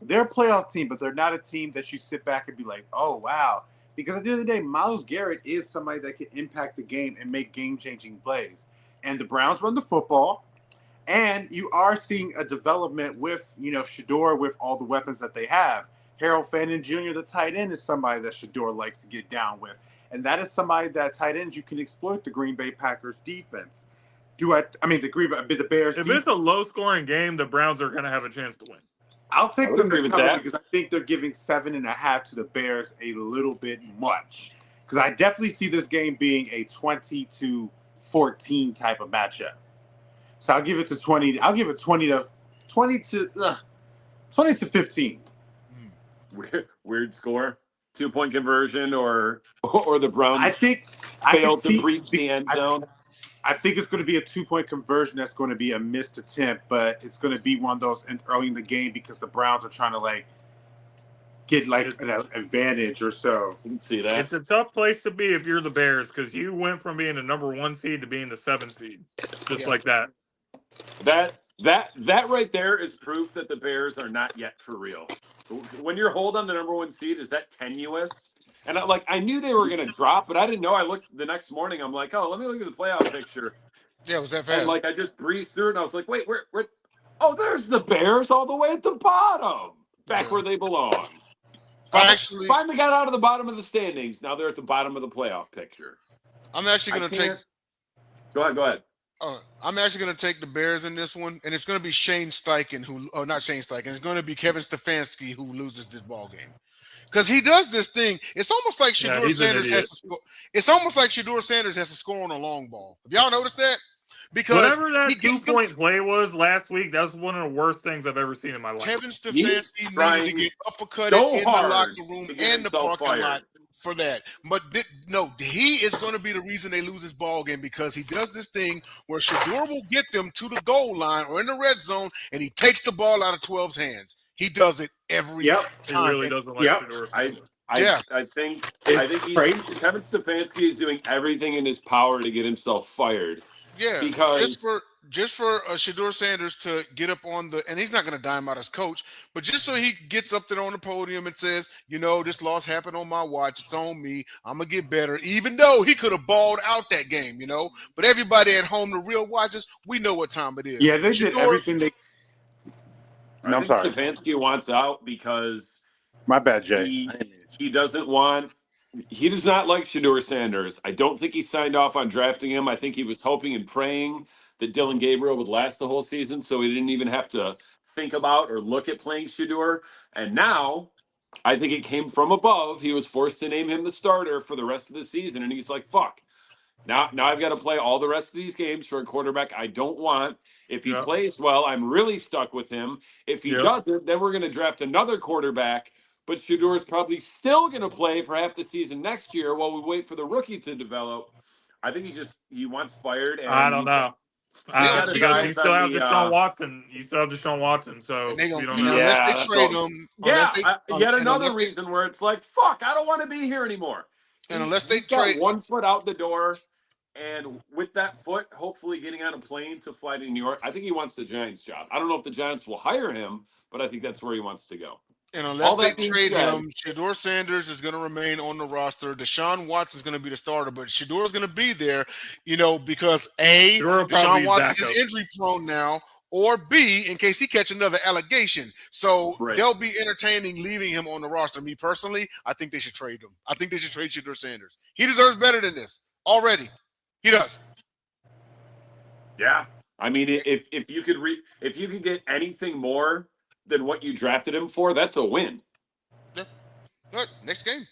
Speaker 3: They're a playoff team, but they're not a team that you sit back and be like, oh wow. Because at the end of the day, Myles Garrett is somebody that can impact the game and make game-changing plays. And the Browns run the football, and you are seeing a development with, Shador with all the weapons that they have. Harold Fannin Jr., the tight end, is somebody that Shador likes to get down with. And that is somebody that tight ends you can exploit the Green Bay Packers defense. The Bears.
Speaker 4: If it's a low-scoring game, the Browns are going to have a chance to win.
Speaker 3: I'll take them to cover
Speaker 2: that.
Speaker 3: because I think they're giving 7.5 to the Bears a little bit much. Because I definitely see this game being a 20-14 type of matchup. So I'll give it to 20. I'll give it 20 to 15.
Speaker 2: Weird score. 2-point conversion, or the Browns failed to breach the end zone.
Speaker 3: I think it's going to be a 2-point conversion that's going to be a missed attempt, but it's going to be one of those early in the game because the Browns are trying to get an advantage or so.
Speaker 2: You can see that.
Speaker 4: It's a tough place to be if you're the Bears because you went from being the number 1 seed to being the 7th seed, just like that.
Speaker 2: That right there is proof that the Bears are not yet for real. When you're hold on the number 1 seed, is that tenuous? And I knew they were going to drop, but I didn't know. I looked the next morning. I'm like, oh, let me look at the playoff picture.
Speaker 1: Yeah, it was that fast.
Speaker 2: And I just breezed through it, and I was like, wait, where? Oh, there's the Bears all the way at the bottom, back where they belong.
Speaker 1: Actually,
Speaker 2: Finally got out of the bottom of the standings. Now they're at the bottom of the playoff picture.
Speaker 1: I'm actually going to take.
Speaker 2: Go ahead.
Speaker 1: I'm actually going to take the Bears in this one, and it's going to be Shane Steichen not Shane Steichen. It's going to be Kevin Stefanski who loses this ball game. Because he does this thing. It's almost like Shador Sanders has to score. It's almost like Shador Sanders has to score on a long ball. Have y'all noticed that? Because
Speaker 4: whatever that 2-point play was last week, that was one of the worst things I've ever seen in my life.
Speaker 1: Kevin Stefanski needed to get uppercutted in the locker room and the parking lot for that. But he is going to be the reason they lose this ball game because he does this thing where Shador will get them to the goal line or in the red zone, and he takes the ball out of 12's hands. He does it every time.
Speaker 4: He really doesn't like Shador.
Speaker 2: I think Kevin Stefanski is doing everything in his power to get himself fired.
Speaker 1: Yeah,
Speaker 2: because
Speaker 1: just for Shador Sanders to get up on and he's not going to dime out as coach, but just so he gets up there on the podium and says, this loss happened on my watch. It's on me. I'm going to get better, even though he could have balled out that game, But everybody at home, the real watchers, we know what time it is.
Speaker 3: Yeah, they did everything they.
Speaker 2: I'm sorry. Stefanski wants out because
Speaker 3: my bad, Jay.
Speaker 2: He does not like Shador Sanders. I don't think he signed off on drafting him. I think he was hoping and praying that Dylan Gabriel would last the whole season, so he didn't even have to think about or look at playing Shador. And now, I think it came from above. He was forced to name him the starter for the rest of the season, and he's like, fuck. Now I've got to play all the rest of these games for a quarterback I don't want. If he plays well, I'm really stuck with him. If he doesn't, then we're going to draft another quarterback. But Shador is probably still going to play for half the season next year while we wait for the rookie to develop. I think he wants fired. And
Speaker 4: I don't know. Because you still have Deshaun Watson. You still have Deshaun Watson, so
Speaker 1: you
Speaker 4: don't know.
Speaker 1: Unless they trade him.
Speaker 2: Yet another reason where it's like, fuck, I don't want to be here anymore.
Speaker 1: And unless they
Speaker 2: trade 1 foot out the door, and with that foot, hopefully getting on a plane to fly to New York, I think he wants the Giants job. I don't know if the Giants will hire him, but I think that's where he wants to go.
Speaker 1: And unless they trade him, Shador Sanders is going to remain on the roster. Deshaun Watson is going to be the starter, but Shador is going to be there, because Deshaun Watson is injury prone now, or B, in case he catch another allegation. So they'll be entertaining leaving him on the roster. Me personally, I think they should trade him. I think they should trade Shador Sanders. He deserves better than this already. He does.
Speaker 2: Yeah. I mean, if you could get anything more than what you drafted him for, that's a win.
Speaker 1: Yeah. Good. Next game.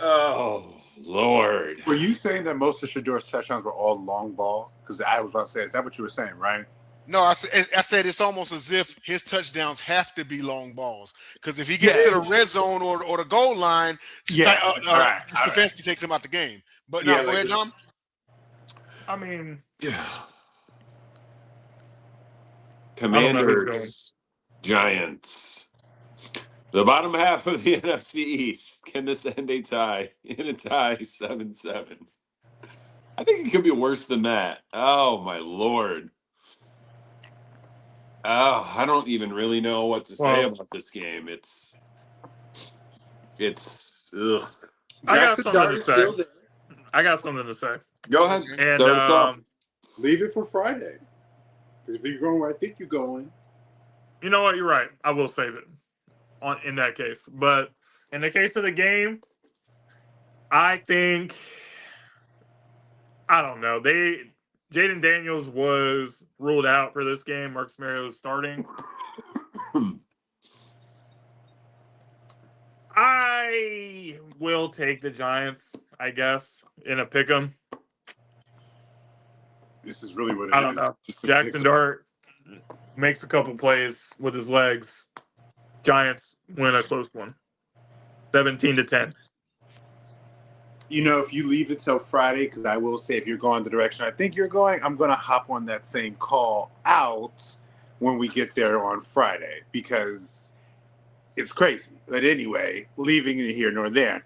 Speaker 2: Oh, Lord.
Speaker 3: Were you saying that most of Shador's touchdowns were all long ball? Because I was about to say, is that what you were saying, right?
Speaker 1: No, I said it's almost as if his touchdowns have to be long balls. Because if he gets to the red zone or the goal line, Stefanski takes him out the game. But go ahead, John.
Speaker 4: I mean, don't know who's going.
Speaker 2: Commanders, Giants. The bottom half of the NFC East. Can this end a tie? In a tie, 7-7. I think it could be worse than that. Oh, my Lord. Oh, I don't even really know what to say about this game. It's ugh.
Speaker 4: I got
Speaker 3: Jackson
Speaker 4: something
Speaker 3: Dart
Speaker 4: to
Speaker 3: is
Speaker 4: say.
Speaker 3: still there.
Speaker 4: I got something to say.
Speaker 2: Go ahead.
Speaker 4: And
Speaker 2: Start us off.
Speaker 3: Leave it for Friday. Because if you're going where I think you're going.
Speaker 4: You know what? You're right. I will save it in that case. But in the case of the game, I think I don't know. Jaden Daniels was ruled out for this game. Marcus Mariota is starting. I will take the Giants, I guess, in a pick'em.
Speaker 3: This is really what it is.
Speaker 4: I don't know. Jackson Dart makes a couple plays with his legs. Giants win a close one. 17-10.
Speaker 3: You know, if you leave it till Friday, because I will say if you're going the direction I think you're going, I'm going to hop on that same call out when we get there on Friday because it's crazy. But anyway, leaving it here nor there,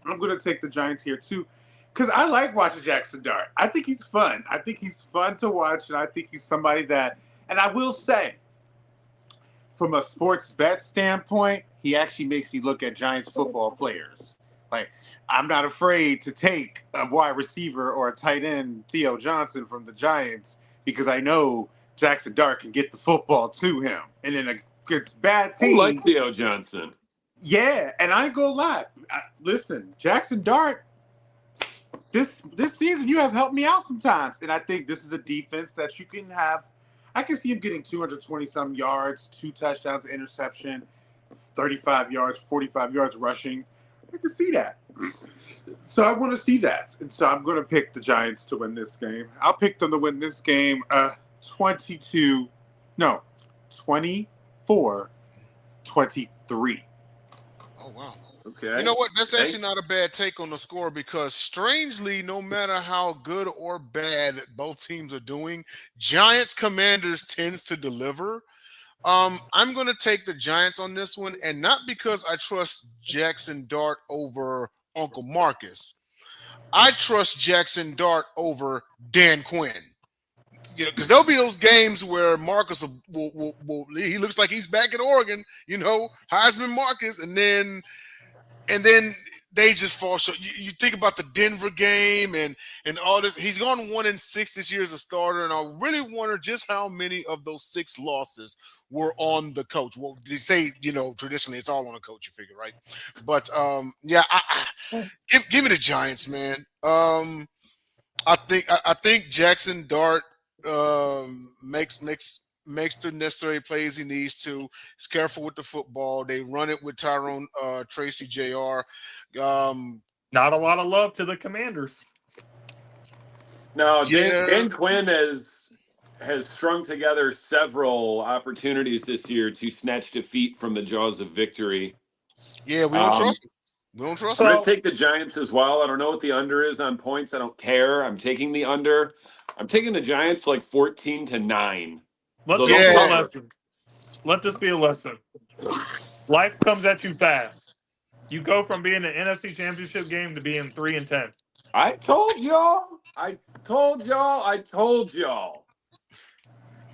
Speaker 3: I'm going to take the Giants here too because I like watching Jackson Dart. I think he's fun. I think he's fun to watch, and I think he's somebody that, and I will say, from a sports bet standpoint, he actually makes me look at Giants football players. Like, I'm not afraid to take a wide receiver or a tight end, Theo Johnson, from the Giants because I know Jackson Dart can get the football to him. And in a bad team.
Speaker 2: I like Theo Johnson.
Speaker 3: Yeah, and I ain't gonna lie. Listen, Jackson Dart, this season you have helped me out sometimes. And I think this is a defense that you can have. I can see him getting 220-some yards, 2 touchdowns, interception, 35 yards, 45 yards rushing. I can see that. So I want to see that. And so I'm going to pick the Giants to win this game. I'll pick them to win this game 24-23.
Speaker 1: Oh, wow.
Speaker 2: Okay.
Speaker 1: You know what? That's actually not a bad take on the score because strangely, no matter how good or bad both teams are doing, Giants Commanders tends to deliver. I'm going to take the Giants on this one, and not because I trust Jackson Dart over Uncle Marcus. I trust Jackson Dart over Dan Quinn. You know, because there'll be those games where Marcus will he looks like he's back at Oregon, you know, Heisman Marcus, and then they just fall short. You think about the Denver game and all this. He's gone 1-6 this year as a starter, and I really wonder just how many of those 6 losses were on the coach. Well, they say, you know, traditionally it's all on the coach, you figure, right? But yeah, give me the Giants, man. I think Jackson Dart makes the necessary plays he needs to. He's careful with the football. They run it with Tyrone Tracy Jr.
Speaker 4: Not a lot of love to the Commanders.
Speaker 2: No,
Speaker 1: Yeah.
Speaker 2: Dan Quinn has strung together several opportunities this year to snatch defeat from the jaws of victory.
Speaker 1: Yeah, we don't trust him. We don't trust
Speaker 2: I'm
Speaker 1: him.
Speaker 2: going to take the Giants as well. I don't know what the under is on points. I don't care. I'm taking the under. I'm taking the Giants like 14-9.
Speaker 4: Let this be a lesson. Life comes at you fast. You go from being an NFC Championship game to being 3-10.
Speaker 2: I told y'all.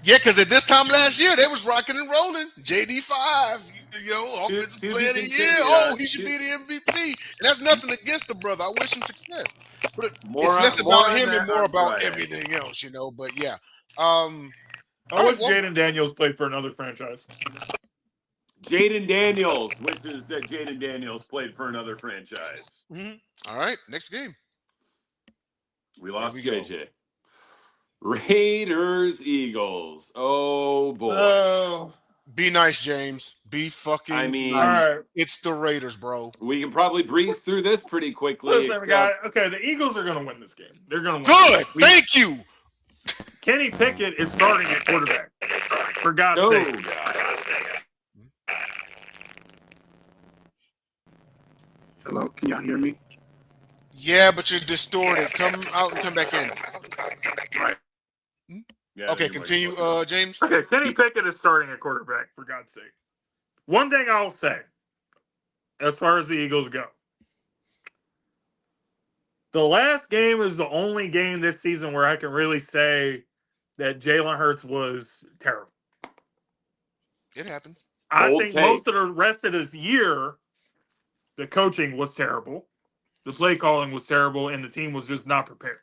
Speaker 1: Yeah, because at this time last year, they was rocking and rolling. JD5, you know, offensive player of the year. Oh, he should be the MVP. And that's nothing against the brother. I wish him success. But it's less about him and more about everything else, you know. But yeah.
Speaker 4: I wish Jaden Daniels played for another franchise.
Speaker 2: Jaden Daniels wishes that Jaden Daniels played for another franchise.
Speaker 1: Mm-hmm. All right, next game.
Speaker 2: We lost JJ. Raiders, Eagles. Oh, boy.
Speaker 4: Oh.
Speaker 1: Be nice, James. Be fucking nice. Right. It's the Raiders, bro.
Speaker 2: We can probably breeze through this pretty quickly.
Speaker 4: Listen, guy. Okay, the Eagles are going to win this game. They're going to
Speaker 1: win. Good. Thank you.
Speaker 4: Kenny Pickett is starting at quarterback. For God's sake.
Speaker 2: God.
Speaker 3: Hello, can y'all hear me?
Speaker 1: Yeah, but you're distorted. Come out and come back in.
Speaker 3: Right.
Speaker 2: Yeah,
Speaker 1: Okay,
Speaker 2: anybody's
Speaker 1: continue,
Speaker 2: looking up.
Speaker 1: James.
Speaker 4: Okay, Kenny Pickett is starting at quarterback, for God's sake. One thing I'll say, as far as the Eagles go, the last game is the only game this season where I can really say that Jalen Hurts was terrible.
Speaker 1: It happens.
Speaker 4: I
Speaker 2: Bold
Speaker 4: think
Speaker 2: take.
Speaker 4: most of the rest of this year, the coaching was terrible, the play calling was terrible, and the team was just not prepared.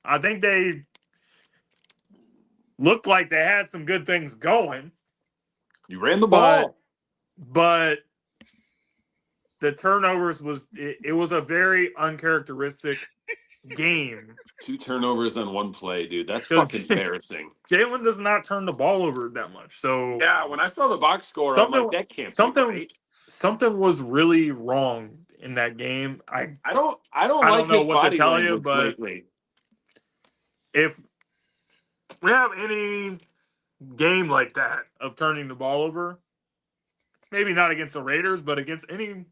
Speaker 4: I think they looked like they had some good things going.
Speaker 2: You ran the ball.
Speaker 4: But the turnovers it was a very uncharacteristic game.
Speaker 2: 2 turnovers on 1 play, dude. That's fucking embarrassing.
Speaker 4: Jalen does not turn the ball over that much. So
Speaker 2: Yeah, when I saw the box score, I'm like, that can't be right.
Speaker 4: Something was really wrong in that game. I
Speaker 2: don't
Speaker 4: don't
Speaker 2: like
Speaker 4: know
Speaker 2: his
Speaker 4: what to
Speaker 2: body
Speaker 4: tell you,
Speaker 2: language
Speaker 4: but
Speaker 2: lately.
Speaker 4: if we have any game like that of turning the ball over, maybe not against the Raiders, but against any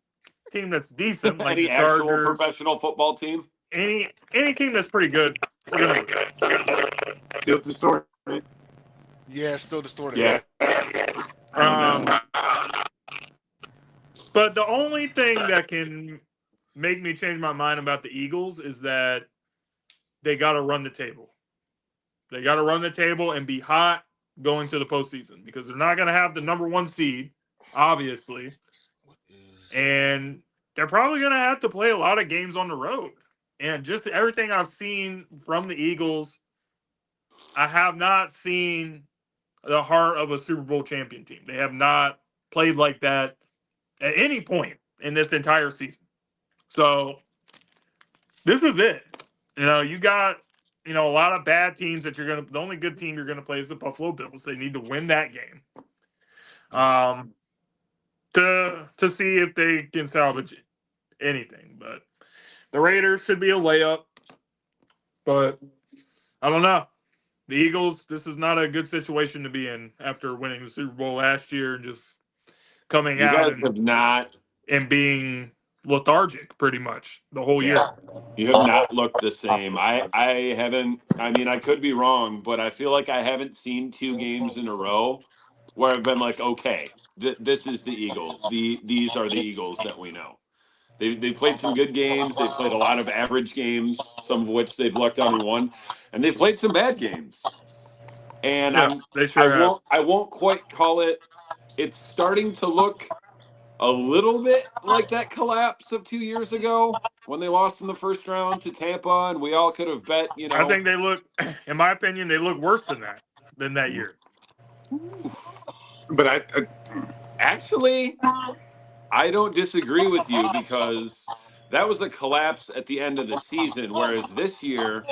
Speaker 4: team that's decent, like
Speaker 2: Any
Speaker 4: the Chargers,
Speaker 2: actual professional football team?
Speaker 4: any team that's pretty good, we're gonna lose.
Speaker 3: Still distorted.
Speaker 1: Yeah, it's still distorted.
Speaker 2: Yeah.
Speaker 4: But the only thing that can make me change my mind about the Eagles is that they got to run the table. They got to run the table and be hot going to the postseason because they're not going to have the number 1 seed, obviously. And they're probably going to have to play a lot of games on the road. And just everything I've seen from the Eagles, I have not seen the heart of a Super Bowl champion team. They have not played like that at any point in this entire season. So this is it. You got, a lot of bad teams that the only good team you're going to play is the Buffalo Bills. They need to win that game. To see if they can salvage anything. But the Raiders should be a layup. But I don't know. The Eagles, this is not a good situation to be in after winning the Super Bowl last year and just coming out.
Speaker 2: You guys have not.
Speaker 4: And being lethargic pretty much the whole year.
Speaker 2: You have not looked the same. I haven't. I mean, I could be wrong, but I feel like I haven't seen 2 games in a row where I've been like, okay, this is the Eagles. These are the Eagles that we know. They played some good games. They've played a lot of average games, some of which they've lucked out and won, and they've played some bad games. And I won't quite call it. It's starting to look a little bit like that collapse of 2 years ago when they lost in the first round to Tampa, and we all could have bet,
Speaker 4: I think they look, in my opinion, they look worse than that year.
Speaker 3: But
Speaker 2: actually, I don't disagree with you because that was a collapse at the end of the season, whereas this year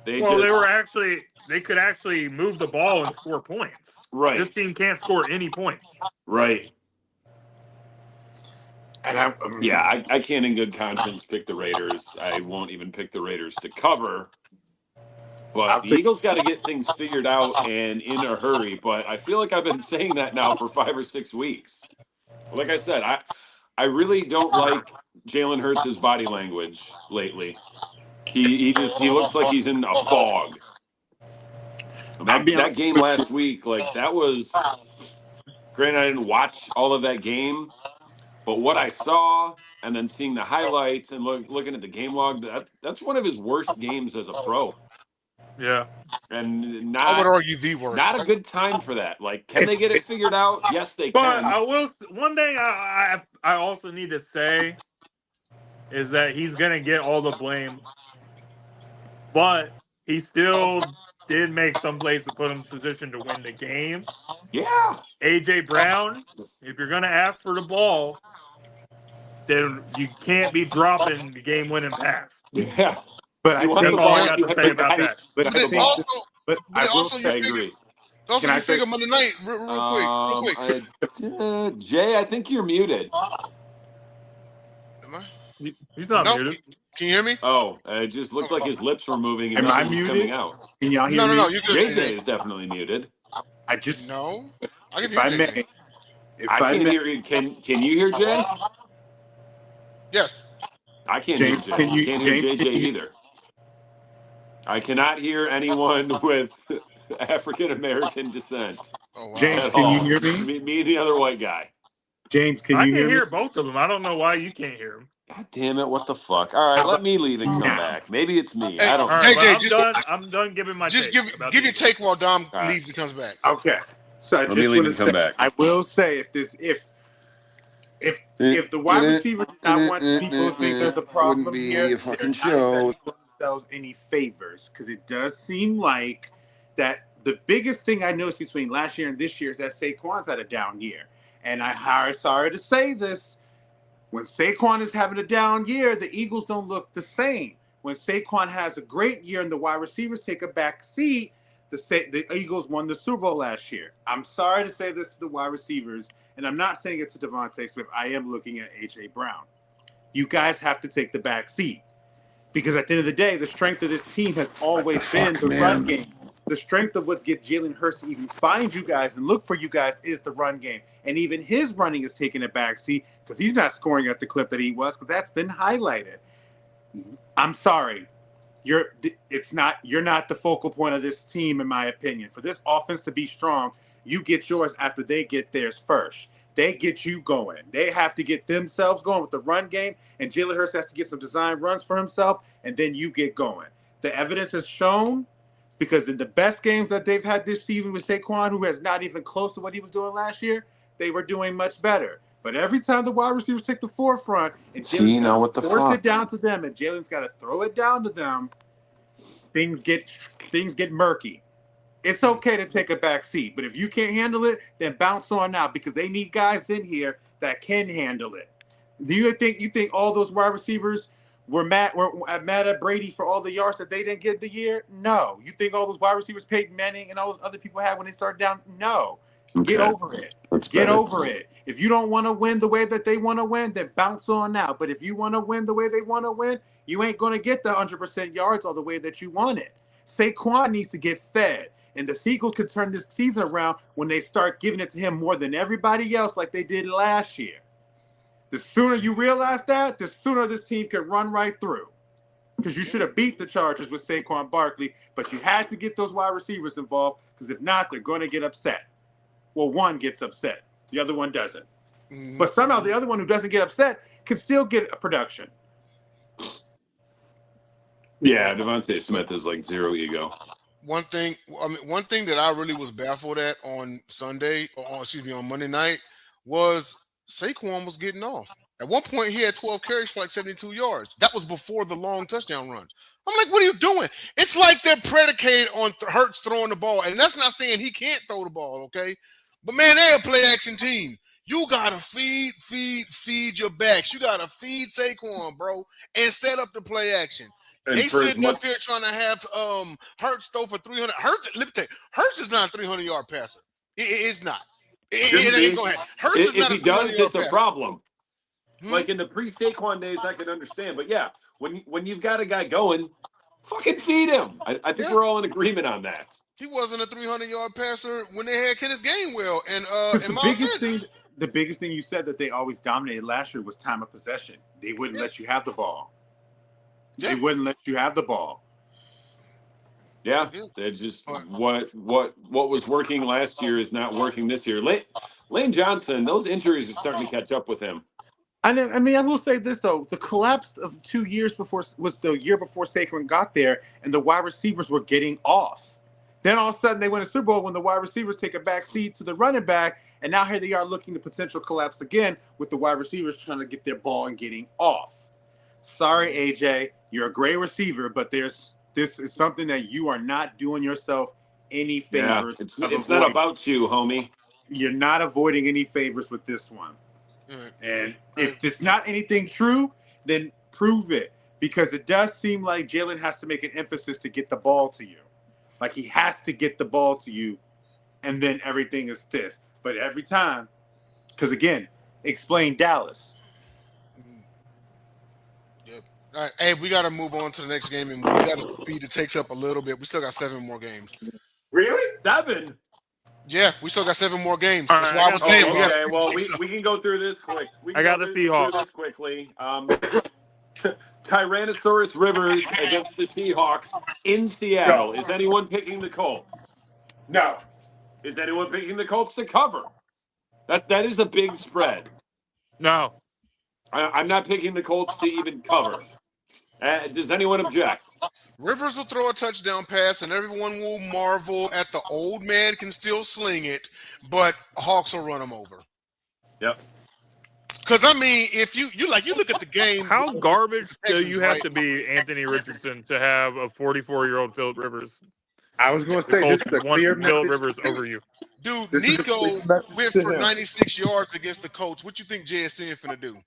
Speaker 2: they could actually move the ball and score points. Right.
Speaker 4: This team can't score any points.
Speaker 2: Right.
Speaker 3: And
Speaker 2: I can't in good conscience pick the Raiders. I won't even pick the Raiders to cover. But the Eagles got to get things figured out and in a hurry. But I feel like I've been saying that now for 5 or 6 weeks. Like I said, I really don't like Jalen Hurts' body language lately. He looks like he's in a fog. That game last week, that was. Granted, I didn't watch all of that game. But what I saw, and then seeing the highlights and looking at the game log, that's one of his worst games as a pro.
Speaker 4: Yeah.
Speaker 2: And
Speaker 1: I would argue the worst.
Speaker 2: Not a good time for that. Can they get it figured out? Yes, they can.
Speaker 4: But one thing I also need to say is that he's going to get all the blame. But he still did make some plays to put him in position to win the game.
Speaker 2: Yeah.
Speaker 4: A.J. Brown, if you're going to ask for the ball, then you can't be dropping the game-winning pass.
Speaker 2: Yeah.
Speaker 3: But
Speaker 4: that's all I got to say about that.
Speaker 2: I agree.
Speaker 1: Also, you figure Monday night real quick.
Speaker 2: Jay, I think you're muted.
Speaker 1: Am I?
Speaker 4: He's not muted.
Speaker 1: Can you hear me?
Speaker 2: Oh, it just looked like his lips were moving. And
Speaker 3: am I muted?
Speaker 2: Coming out.
Speaker 3: Can y'all hear me?
Speaker 1: No, you're good.
Speaker 2: JJ is definitely muted.
Speaker 1: I can
Speaker 3: If I may,
Speaker 2: I can't hear you. Can you hear Jay?
Speaker 1: Yes.
Speaker 2: I can't hear Jay. I can't hear JJ either. I cannot hear anyone with African American descent
Speaker 1: Oh wow.
Speaker 3: James,
Speaker 2: at
Speaker 3: can you
Speaker 2: all.
Speaker 3: hear me?
Speaker 2: Me and the other white guy.
Speaker 3: James, can
Speaker 4: I
Speaker 3: you
Speaker 4: can
Speaker 3: hear me?
Speaker 4: hear both of them. I don't know why you can't hear them.
Speaker 2: God damn it! What the fuck? All right,
Speaker 3: How
Speaker 2: let
Speaker 3: about
Speaker 2: me leave and come
Speaker 3: now?
Speaker 2: back. Maybe it's me.
Speaker 1: Hey,
Speaker 2: I don't
Speaker 4: All
Speaker 2: know.
Speaker 4: right, well,
Speaker 1: JJ,
Speaker 4: I'm done giving my
Speaker 1: just
Speaker 4: take about
Speaker 1: give
Speaker 4: the
Speaker 1: your
Speaker 4: Eagles.
Speaker 1: take while Dom
Speaker 2: All right.
Speaker 1: leaves and comes back.
Speaker 3: Okay. So I
Speaker 2: Let me
Speaker 3: just
Speaker 2: leave
Speaker 3: want
Speaker 2: and
Speaker 3: to
Speaker 2: come
Speaker 3: say,
Speaker 2: back.
Speaker 3: I will say, if the wide receiver did not want people to think there's a problem
Speaker 2: be
Speaker 3: here,
Speaker 2: a fucking
Speaker 3: they're not
Speaker 2: show.
Speaker 3: exactly doing themselves any favors, because it does seem like that the biggest thing I noticed between last year and this year is that Saquon's had a down year. And I'm sorry to say this, when Saquon is having a down year, the Eagles don't look the same. When Saquon has a great year and the wide receivers take a back seat, the Eagles won the Super Bowl last year. I'm sorry to say this to the wide receivers, and I'm not saying it to Devontae Smith. I am looking at A.J. Brown. You guys have to take the back seat, because at the end of the day, the strength of this team has always been the run game. The strength of what gets Jalen Hurts to even find you guys and look for you guys is the run game. And even his running is taking a backseat because he's not scoring at the clip that he was, because that's been highlighted. I'm sorry. You're not the focal point of this team, in my opinion. For this offense to be strong, you get yours after they get theirs first. They get you going. They have to get themselves going with the run game, and Jalen Hurts has to get some design runs for himself, and then you get going. The evidence has shown, because in the best games that they've had this season with Saquon, who has not even close to what he was doing last year, they were doing much better. But every time the wide receivers take the forefront, and
Speaker 2: See, now what the
Speaker 3: force
Speaker 2: fuck?
Speaker 3: it down to them, and Jalen's got to throw it down to them, things get murky. It's okay to take a back seat, but if you can't handle it, then bounce on out, because they need guys in here that can handle it. Do you think all those wide receivers were mad at Brady for all the yards that they didn't get the year? No. You think all those wide receivers Peyton Manning and all those other people had when they started down? No.
Speaker 2: Okay.
Speaker 3: Get over it. Get over it. If you don't want to win the way that they want to win, then bounce on out. But if you want to win the way they want to win, you ain't going to get the 100% yards all the way that you want it. Saquon needs to get fed. And the Eagles could turn this season around when they start giving it to him more than everybody else, like they did last year. The sooner you realize that, the sooner this team can run right through. Because you should have beat the Chargers with Saquon Barkley, but you had to get those wide receivers involved, because if not, they're going to get upset. Well, one gets upset. The other one doesn't.
Speaker 1: Mm-hmm.
Speaker 3: But somehow the other one who doesn't get upset can still get a production.
Speaker 2: Yeah, Devontae Smith is like zero ego.
Speaker 1: One thing that I really was baffled at on on Monday night, was Saquon was getting off. At one point, he had 12 carries for like 72 yards. That was before the long touchdown run. I'm like, what are you doing? It's like they're predicated on Hurts throwing the ball. And that's not saying he can't throw the ball, okay? But, man, they're a play-action team. You got to feed your backs. You got to feed Saquon, bro, and set up the play action.
Speaker 2: And
Speaker 1: They sitting up there trying to have Hurts throw for 300. Hurts is not a 300-yard passer. It's not. It ain't going to happen. Hurts is not a 300-yard passer. If he does,
Speaker 2: it's a problem. Like in the pre-Saquon days, I could understand. But yeah, when you've got a guy going, fucking feed him. I think we're all in agreement on that.
Speaker 1: He wasn't a 300-yard passer when they had Kenneth Gainwell and
Speaker 3: the biggest thing you said that they always dominated last year was time of possession. They wouldn't let you have the ball. Yeah. They wouldn't let you have the ball.
Speaker 2: Yeah, they're just what was working last year is not working this year. Lane Johnson, those injuries are starting to catch up with him.
Speaker 3: I mean, I will say this though: the collapse of 2 years before was the year before Saquon got there, and the wide receivers were getting off. Then all of a sudden they win a Super Bowl when the wide receivers take a back seat to the running back, and now here they are looking to potential collapse again with the wide receivers trying to get their ball and getting off. Sorry, AJ, you're a great receiver, but this is something that you are not doing yourself any favors.
Speaker 2: Yeah, it's not about you, homie.
Speaker 3: You're not avoiding any favors with this one. And if it's not anything true, then prove it, because it does seem like Jalen has to make an emphasis to get the ball to you. Like he has to get the ball to you, and then everything is this. But every time, because again, explain Dallas.
Speaker 1: Yep. All right, hey, we got to move on to the next game, and we got to speed the takes up a little bit. We still got 7 more games.
Speaker 3: Really?
Speaker 2: 7?
Speaker 1: Yeah, we still got 7 more games.
Speaker 4: All
Speaker 1: That's
Speaker 4: right,
Speaker 1: why I was saying.
Speaker 2: Okay, well, we can go through this quick.
Speaker 4: I got the Seahawks
Speaker 2: quickly. Tyrannosaurus Rivers against the Seahawks in Seattle. Is anyone picking the Colts?
Speaker 3: No.
Speaker 2: Is anyone picking the Colts to cover? That is a big spread.
Speaker 4: No.
Speaker 2: I'm not picking the Colts to even cover. Does anyone object?
Speaker 1: Rivers will throw a touchdown pass, and everyone will marvel at the old man can still sling it, but Hawks will run him over.
Speaker 2: Yep.
Speaker 1: Because I mean, if you look at the game,
Speaker 4: How garbage do
Speaker 1: Texans,
Speaker 4: you have
Speaker 1: right?
Speaker 4: to be, Anthony Richardson, to have a 44-year-old Philip Rivers?
Speaker 3: I was going to
Speaker 4: The
Speaker 3: say
Speaker 4: Colts
Speaker 3: this is a
Speaker 4: want
Speaker 3: clear
Speaker 4: Philip
Speaker 3: message.
Speaker 4: Rivers over you.
Speaker 1: Dude,
Speaker 3: This is a
Speaker 1: Nico
Speaker 3: clear message
Speaker 1: went
Speaker 3: to
Speaker 1: for
Speaker 3: him.
Speaker 1: 96 yards against the Colts. What you think JSN finna do?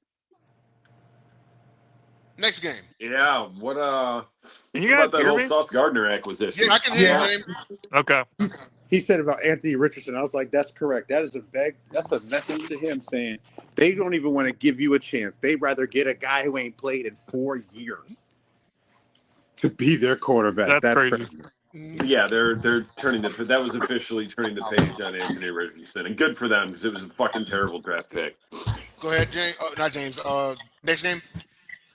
Speaker 1: Next game.
Speaker 2: Yeah. What
Speaker 4: Can you
Speaker 2: what
Speaker 4: guys
Speaker 2: about that
Speaker 4: hear
Speaker 2: whole
Speaker 4: me?
Speaker 2: Sauce Gardner acquisition?
Speaker 1: Yeah, I can hear
Speaker 3: Yeah.
Speaker 1: you, James.
Speaker 4: Okay.
Speaker 3: He said about Anthony Richardson. I was like, that's correct. That's a message to him saying they don't even want to give you a chance. They'd rather get a guy who ain't played in 4 years to be their quarterback.
Speaker 4: That's crazy.
Speaker 2: Yeah, they're turning that was officially turning the page on Anthony Richardson, and good for them because it was a fucking terrible draft pick.
Speaker 1: Go ahead, James. Not James. Next game.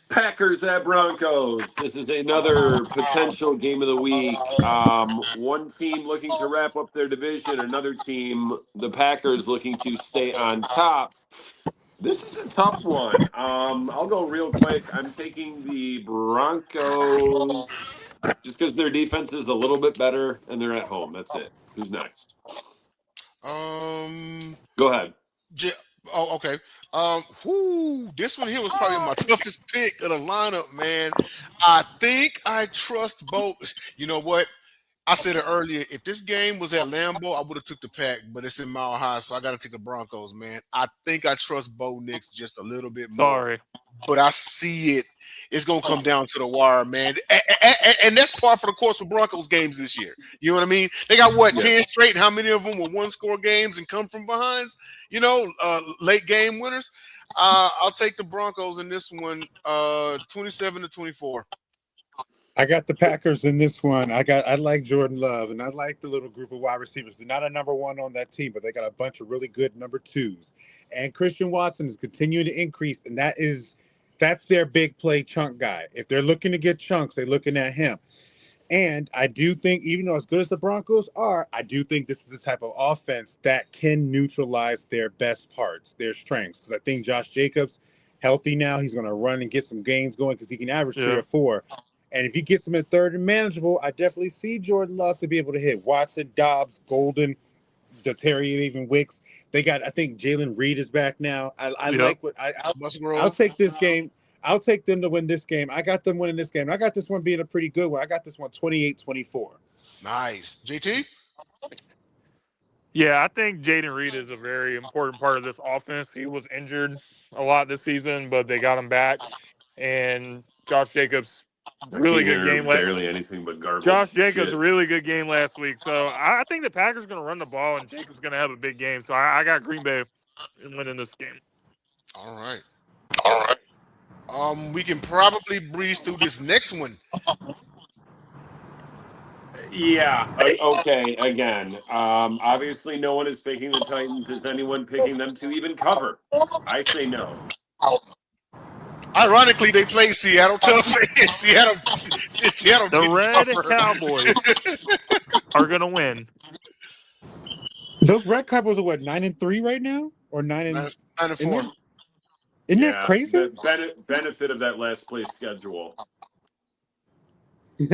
Speaker 2: Packers at Broncos. This is another potential game of the week. One team looking to wrap up their division, another team, the Packers, looking to stay on top. This is a tough one. I'll go real quick. I'm taking the Broncos just because their defense is a little bit better and they're at home. That's it. Who's next? Go ahead.
Speaker 1: Okay. This one here was probably my toughest pick of the lineup, man. I think I trust both. You know what? I said it earlier. If this game was at Lambeau, I would have took the Pack, but it's in Mile High, so I got to take the Broncos, man. I think I trust Bo Nix just a little bit more.
Speaker 4: Sorry.
Speaker 1: But I see it. It's going to come down to the wire, man. And that's par for the course for Broncos games this year. You know what I mean? They got, 10 straight? And how many of them were one-score games and come from behinds? Late game winners. I'll take the Broncos in this one, 27-24.
Speaker 3: I got the Packers in this one. I like Jordan Love, and I like the little group of wide receivers. They're not a number one on that team, but they got a bunch of really good number twos. And Christian Watson is continuing to increase, and that's their big play chunk guy. If they're looking to get chunks, they're looking at him. And I do think, even though as good as the Broncos are, I do think this is the type of offense that can neutralize their best parts, their strengths. Because I think Josh Jacobs, healthy now, he's going to run and get some games going because he can average 3 or 4. And if he gets them in third and manageable, I definitely see Jordan Love to be able to hit Watson, Dobbs, Golden, Terry, even Wicks. They got, I think Jalen Reed is back now. I like what I'll take this game. I'll take them to win this game. I got them winning this game. I got this one being a pretty good one. I got this one 28-24.
Speaker 1: Nice. JT?
Speaker 4: Yeah, I think Jaden Reed is a very important part of this offense. He was injured a lot this season, but they got him back. And Josh Jacobs, really good game.
Speaker 2: Barely anything but garbage.
Speaker 4: Josh Jacobs, really good game last week. So I think the Packers are going to run the ball, and Jacobs going to have a big game. So I got Green Bay winning this game.
Speaker 1: All right. We can probably breeze through this next one.
Speaker 2: Yeah. Okay. Again, obviously, no one is picking the Titans. Is anyone picking them to even cover? I say no.
Speaker 1: Ironically, they played Seattle tough. Seattle
Speaker 4: the Red Cowboys are going to win.
Speaker 3: Those Red Cowboys are 9-3 right now, or
Speaker 1: 9-4.
Speaker 3: Isn't that crazy?
Speaker 2: The benefit of that last place schedule.
Speaker 1: I'm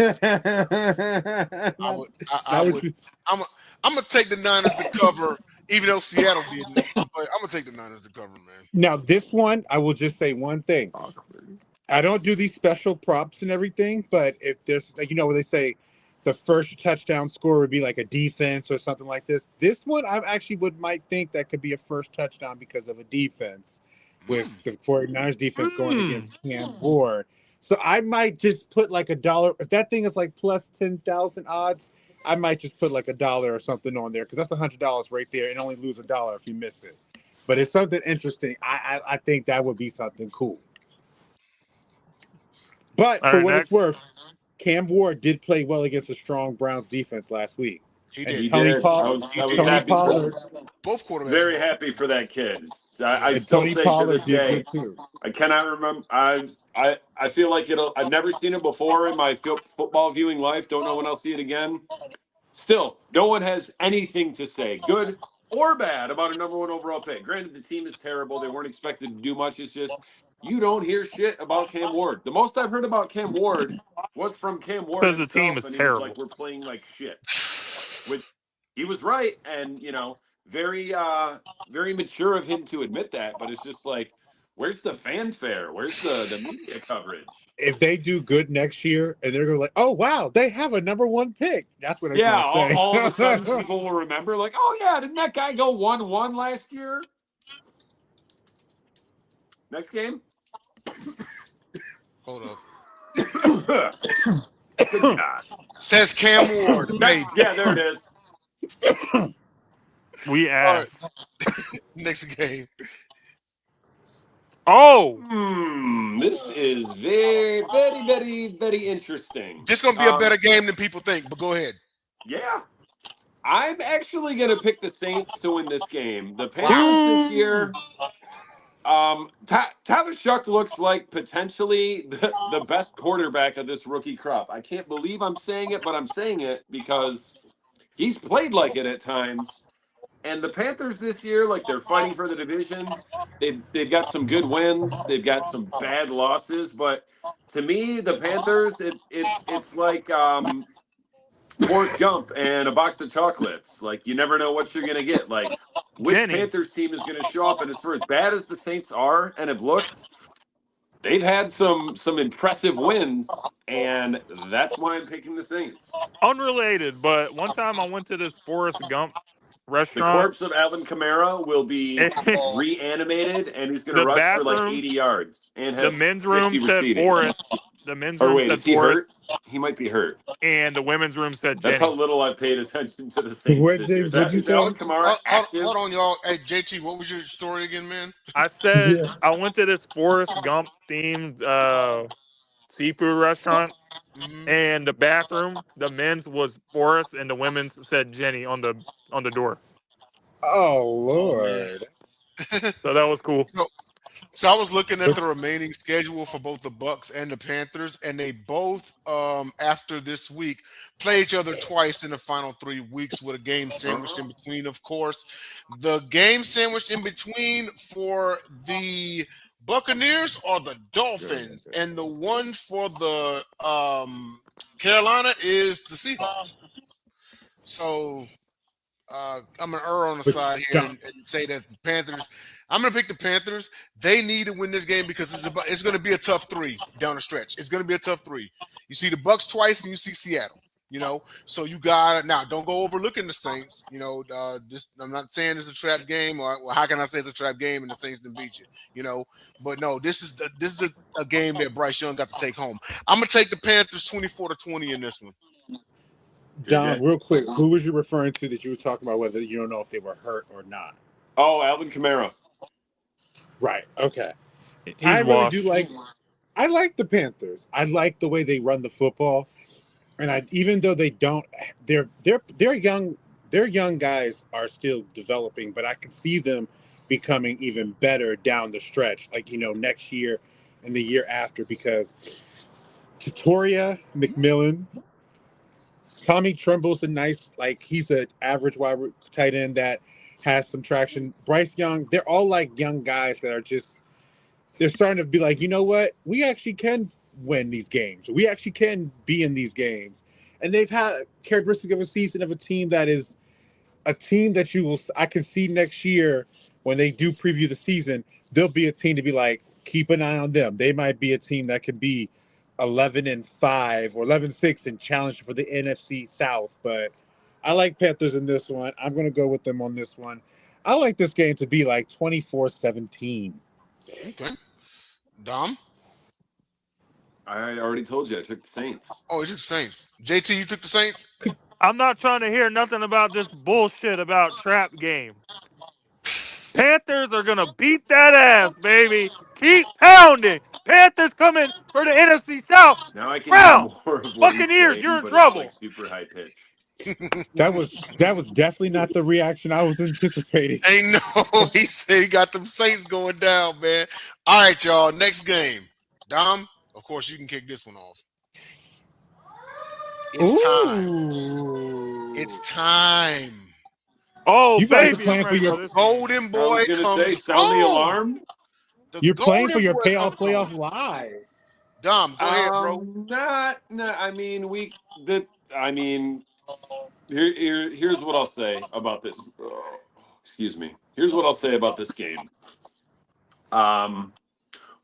Speaker 1: gonna take the Niners to cover, even though Seattle didn't. But I'm gonna take the Niners to cover, man.
Speaker 3: Now, this one, I will just say one thing. I don't do these special props and everything, but if there's, where they say the first touchdown score would be like a defense or something like this. This one, I actually might think that could be a first touchdown because of a defense with the 49ers defense going against Cam Ward. So I might just put like $1. If that thing is like plus 10,000 odds, I might just put like $1 or something on there because that's $100 right there and only lose $1 if you miss it. But it's something interesting. I think that would be something cool. But for what it's worth, Cam Ward did play well against a strong Browns defense last week.
Speaker 1: He did.
Speaker 2: I was happy.
Speaker 3: Pollard,
Speaker 1: both quarterbacks.
Speaker 2: Very happy for that kid. I still say to this day, I cannot remember. I feel like I've never seen it before in my football viewing life. Don't know when I'll see it again. Still, no one has anything to say, good or bad, about a number one overall pick. Granted, the team is terrible. They weren't expected to do much. It's just you don't hear shit about Cam Ward. The most I've heard about Cam Ward was from Cam Ward
Speaker 4: Because the team
Speaker 2: himself,
Speaker 4: is
Speaker 2: and he was
Speaker 4: terrible.
Speaker 2: like, "We're playing like shit," which he was right, and very very mature of him to admit that. But it's just like, where's the fanfare? Where's the media coverage?
Speaker 5: If they do good next year, and they're going to be like, oh, wow, they have a number one pick. That's what they're
Speaker 2: Yeah,
Speaker 5: going to say.
Speaker 2: all of a sudden people will remember, like, oh yeah, didn't that guy go 1-1 last year? Next game.
Speaker 1: Hold up.
Speaker 2: Good God.
Speaker 1: Says Cam Ward. Maybe.
Speaker 2: Yeah, there it is.
Speaker 4: We asked.
Speaker 1: Next game.
Speaker 4: Oh,
Speaker 2: This is very, very, very, very interesting.
Speaker 1: Just gonna be a better game than people think. But go ahead.
Speaker 2: Yeah. I'm actually gonna pick the Saints to win this game. The Panthers this year. Tyler Shuck looks like potentially the best quarterback of this rookie crop. I can't believe I'm saying it, but I'm saying it because he's played like it at times. And the Panthers this year, like, they're fighting for the division. They've got some good wins. They've got some bad losses. But to me, the Panthers, it's like Forrest Gump and a box of chocolates. Like, you never know what you're going to get. Like, which
Speaker 4: Jenny.
Speaker 2: Panthers team is going to show up? And for as bad as the Saints are and have looked, they've had some impressive wins. And that's why I'm picking the Saints.
Speaker 4: unrelated, but one time I went to this Forrest Gump
Speaker 2: The
Speaker 4: restaurant.
Speaker 2: corpse of Alvin Kamara will be reanimated, and he's going to
Speaker 4: The
Speaker 2: rush for like
Speaker 4: bathroom,
Speaker 2: 80 yards and
Speaker 4: The
Speaker 2: have
Speaker 4: men's
Speaker 2: 50
Speaker 4: room said
Speaker 2: receiving.
Speaker 4: Forrest. The men's
Speaker 2: Or
Speaker 4: room
Speaker 2: wait,
Speaker 4: said
Speaker 2: is he
Speaker 4: Forrest,
Speaker 2: hurt? He might be hurt.
Speaker 4: and the women's room said
Speaker 2: That's how
Speaker 4: Jenny.
Speaker 2: little I've paid attention to the Saints
Speaker 5: What,
Speaker 2: this year.
Speaker 5: James, what'd you
Speaker 2: Is
Speaker 5: say?
Speaker 2: Alvin Kamara active?
Speaker 1: Hold on, y'all. Hey, JT, what was your story again, man?
Speaker 4: I said
Speaker 5: Yeah.
Speaker 4: I went to this Forrest Gump themed seafood restaurant,
Speaker 1: Mhm.
Speaker 4: and the bathroom, the men's was Forrest, and the women's said Jenny on the door.
Speaker 5: Oh,
Speaker 1: Oh, man.
Speaker 5: Lord.
Speaker 4: So that was cool.
Speaker 1: So I was looking at the remaining schedule for both the Bucks and the Panthers, and they both, after this week, play each other twice in the final 3 weeks with a game sandwiched in between, of course. The game sandwiched in between for the Buccaneers are the Dolphins, and the ones for the Carolina is the Seahawks. So I'm gonna err on the side here and say that the Panthers. I'm gonna pick the Panthers. They need to win this game because it's going to be a tough 3 down the stretch. It's going to be a tough 3. You see the Bucks twice, and you see Seattle. So you got now. Don't go overlooking the Saints. I'm not saying it's a trap game, or how can I say it's a trap game and the Saints didn't beat you? But no, this is a game that Bryce Young got to take home. I'm gonna take the Panthers 24-20 in this one.
Speaker 5: Dom, real quick, who was you referring to that you were talking about whether you don't know if they were hurt or not?
Speaker 2: Oh, Alvin Kamara.
Speaker 5: Right. Okay.
Speaker 4: He's
Speaker 5: I really
Speaker 4: washed.
Speaker 5: do I like the Panthers. I like the way they run the football. And even though they don't, they're young guys are still developing, but I can see them becoming even better down the stretch, like, next year and the year after, because Tatoria McMillan, Tommy Tremble's he's an average wide tight end that has some traction. Bryce Young, they're all like young guys that are they're starting to be like, you know what? We actually can win these games. We actually can be in these games. And they've had a characteristic of a season of a team that is a team that I can see next year when they do preview the season, there'll be a team to be like, keep an eye on them. They might be a team that could be 11-5 or 11-6 and challenge for the NFC South. But I like Panthers in this one. I'm going to go with them on this one. I like this game to be like 24-17.
Speaker 1: Okay. Dom?
Speaker 2: I already told you I took the Saints.
Speaker 1: Oh, you took the Saints. JT, you took the Saints?
Speaker 4: I'm not trying to hear nothing about this bullshit about trap game. Panthers are gonna beat that ass, baby. Keep pounding. Panthers coming for the NFC South.
Speaker 2: Now I can
Speaker 4: Brown.
Speaker 2: hear more of what he's
Speaker 4: Buccaneers,
Speaker 2: saying,
Speaker 4: you're in
Speaker 2: but
Speaker 4: trouble.
Speaker 2: it's like super high pitch.
Speaker 5: That was definitely not the reaction I was anticipating.
Speaker 1: Ain't no, he said he got them Saints going down, man. All right, y'all. Next game. Dom, of course, you can kick this one off. It's time. It's time.
Speaker 4: Oh,
Speaker 5: You guys are
Speaker 4: baby,
Speaker 5: playing
Speaker 4: I'm
Speaker 5: for
Speaker 4: ready
Speaker 5: your-
Speaker 4: for this.
Speaker 1: Golden
Speaker 2: I
Speaker 1: boy
Speaker 2: was gonna
Speaker 1: comes
Speaker 2: say, sound the
Speaker 1: home.
Speaker 2: alarm.
Speaker 1: The
Speaker 5: You're playing for
Speaker 1: golden
Speaker 5: your
Speaker 1: boy
Speaker 5: playoff
Speaker 1: comes home.
Speaker 5: live.
Speaker 1: Dom, go ahead, bro.
Speaker 2: Not. I mean, here's what I'll say about this. Oh, excuse me. Here's what I'll say about this game.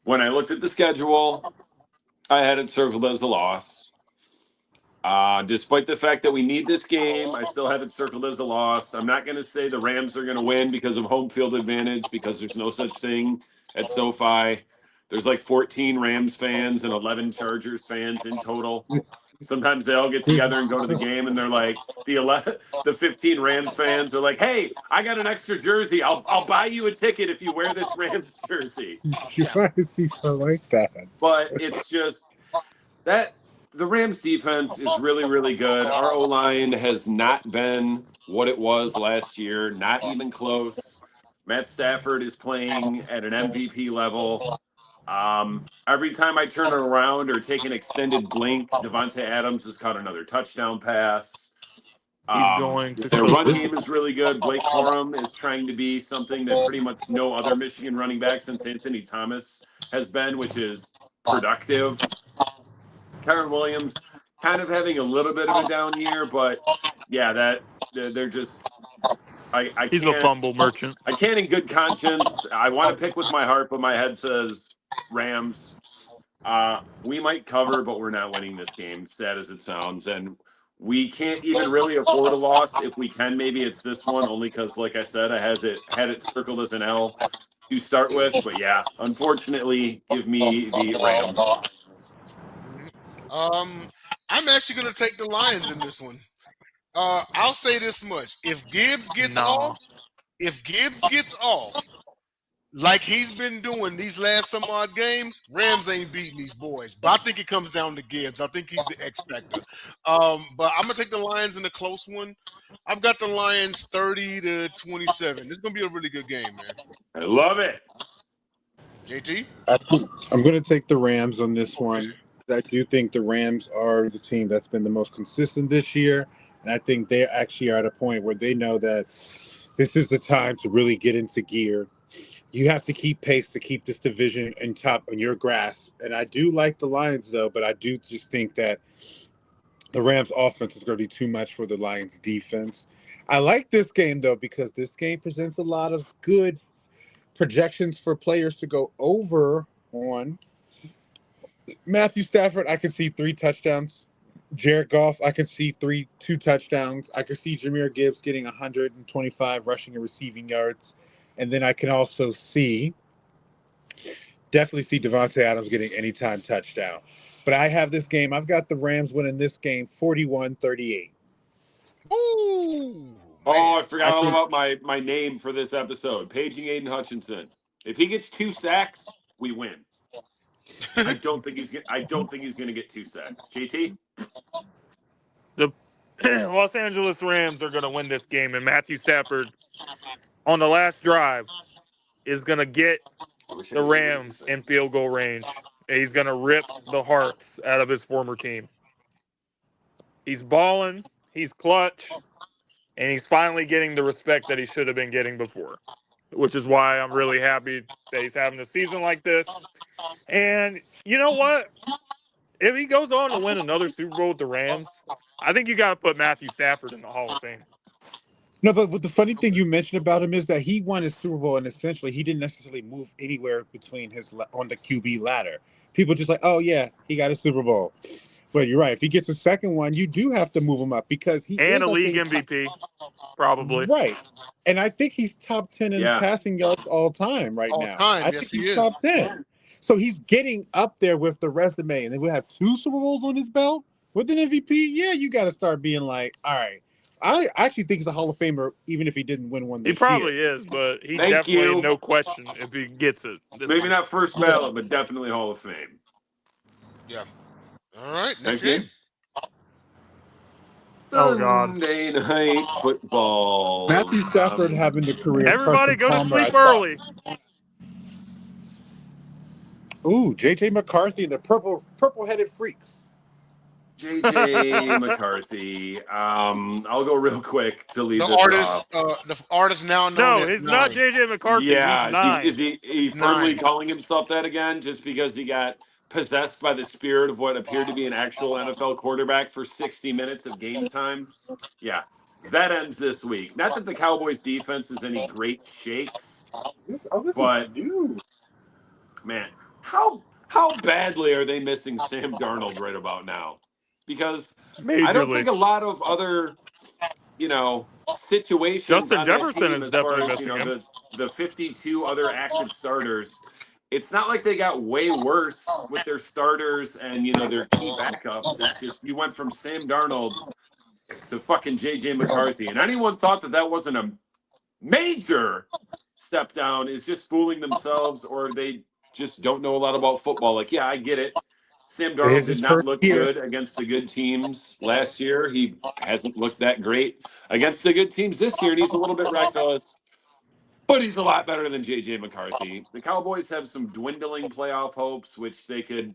Speaker 2: When I looked at the schedule, I had it circled as a loss. Despite the fact that we need this game, I still have it circled as a loss. I'm not going to say the Rams are going to win because of home field advantage, because there's no such thing at SoFi. There's like 14 Rams fans and 11 Chargers fans in total. Sometimes they all get together and go to the game, and they're like, the 15 Rams fans are like, "Hey, I got an extra jersey. I'll buy you a ticket if you wear this Rams jersey."
Speaker 5: Why is he so like that?
Speaker 2: But it's just that the Rams defense is really, really good. Our O-line has not been what it was last year, not even close. Matt Stafford is playing at an MVP level. Every time I turn it around or take an extended blink, Devontae Adams has caught another touchdown pass.
Speaker 4: He's going to
Speaker 2: Their
Speaker 4: cook.
Speaker 2: run game is really good. Blake Corum is trying to be something that pretty much no other Michigan running back since Anthony Thomas has been, which is productive. Kyron Williams kind of having a little bit of a down year, but yeah, they're just I
Speaker 4: He's a
Speaker 2: can't
Speaker 4: fumble merchant.
Speaker 2: I can't in good conscience. I want to pick with my heart, but my head says Rams. We might cover, but we're not winning this game, sad as it sounds. And we can't even really afford a loss. If we can, maybe it's this one, only because, like I said, I had it circled as an L to start with. But yeah, unfortunately, give me the Rams.
Speaker 1: I'm actually going to take the Lions in this one. I'll say this much: if Gibbs gets off, like he's been doing these last some odd games, Rams ain't beating these boys. But I think it comes down to Gibbs. I think he's the X factor. But I'm gonna take the Lions in a close one. I've got the Lions 30-27. This is gonna be a really good game, man.
Speaker 2: I love it.
Speaker 1: JT?
Speaker 5: I'm going to take the Rams on this one. I do think the Rams are the team that's been the most consistent this year. And I think they actually are at a point where they know that this is the time to really get into gear. You have to keep pace to keep this division in top on your grasp. And I do like the Lions, though, but I do just think that the Rams offense is going to be too much for the Lions defense. I like this game, though, because this game presents a lot of good projections for players to go over on. Matthew Stafford, I can see 3 touchdowns. Jared Goff, I can see 2 touchdowns. I can see Jahmyr Gibbs getting 125 rushing and receiving yards. And then I can also definitely see Devontae Adams getting anytime touchdown. But I have this game. I've got the Rams winning this game 41-38.
Speaker 1: Ooh,
Speaker 2: Oh, I forgot all about my name for this episode. Paging Aiden Hutchinson. If he gets 2 sacks, we win. I don't think he's going to get 2 sacks. JT?
Speaker 4: The Los Angeles Rams are going to win this game, and Matthew Stafford, on the last drive, is going to get the Rams in field goal range. He's going to rip the hearts out of his former team. He's balling, he's clutch, and he's finally getting the respect that he should have been getting before, which is why I'm really happy that he's having a season like this. And you know what? If he goes on to win another Super Bowl with the Rams, I think you got to put Matthew Stafford in the Hall of Fame.
Speaker 5: No, but the funny thing you mentioned about him is that he won his Super Bowl, and essentially he didn't necessarily move anywhere between on the QB ladder. People just like, oh yeah, he got a Super Bowl. But you're right. If he gets a second one, you do have to move him up because he
Speaker 4: And
Speaker 5: is
Speaker 4: a league MVP, probably.
Speaker 5: Right. And I think he's top 10 in passing yards all time now. I
Speaker 1: yes,
Speaker 5: think
Speaker 1: he
Speaker 5: he's
Speaker 1: is.
Speaker 5: top 10. So he's getting up there with the resume. And then we have 2 Super Bowls on his belt with an MVP. Yeah, you got to start being like, all right. I actually think he's a Hall of Famer, even if he didn't win one this year.
Speaker 4: He probably is, but he's definitely no question if he gets it.
Speaker 2: Maybe not first ballot, but definitely Hall of Fame.
Speaker 1: Yeah. All right, next game.
Speaker 4: Oh, God.
Speaker 2: Sunday night football.
Speaker 5: Matthew Stafford having the career.
Speaker 4: Everybody
Speaker 5: Carson
Speaker 4: go to
Speaker 5: Palmer,
Speaker 4: sleep early.
Speaker 5: Ooh, J.J. McCarthy and the purple-headed freaks.
Speaker 2: JJ McCarthy. I'll go real quick to lead
Speaker 1: The
Speaker 2: this off.
Speaker 1: artist now known
Speaker 4: No,
Speaker 1: as
Speaker 4: it's not
Speaker 1: Nine.
Speaker 4: JJ McCarthy.
Speaker 2: Yeah,
Speaker 4: He's 9.
Speaker 2: is he firmly
Speaker 1: Nine.
Speaker 2: calling himself that again just because he got possessed by the spirit of what appeared to be an actual NFL quarterback for 60 minutes of game time? Yeah, that ends this week. Not that the Cowboys defense is any great shakes,
Speaker 5: This
Speaker 2: but
Speaker 5: is new.
Speaker 2: man, how badly are they missing Sam Darnold right about now? Because I don't think
Speaker 4: Majorly.
Speaker 2: a lot of other, situations
Speaker 4: Justin
Speaker 2: on that
Speaker 4: Jefferson
Speaker 2: team,
Speaker 4: is
Speaker 2: as far
Speaker 4: definitely
Speaker 2: as
Speaker 4: missing him.
Speaker 2: the 52 other active starters, it's not like they got way worse with their starters and their key backups. It's just you went from Sam Darnold to fucking JJ McCarthy, and anyone thought that wasn't a major step down is just fooling themselves, or they just don't know a lot about football. Like, yeah, I get it. Sam
Speaker 5: It
Speaker 2: Darnold
Speaker 5: is
Speaker 2: did
Speaker 5: his
Speaker 2: not
Speaker 5: first
Speaker 2: look
Speaker 5: year.
Speaker 2: good against the good teams last year. He hasn't looked that great against the good teams this year, and he's a little bit reckless, but he's a lot better than JJ McCarthy. The Cowboys have some dwindling playoff hopes, which they could.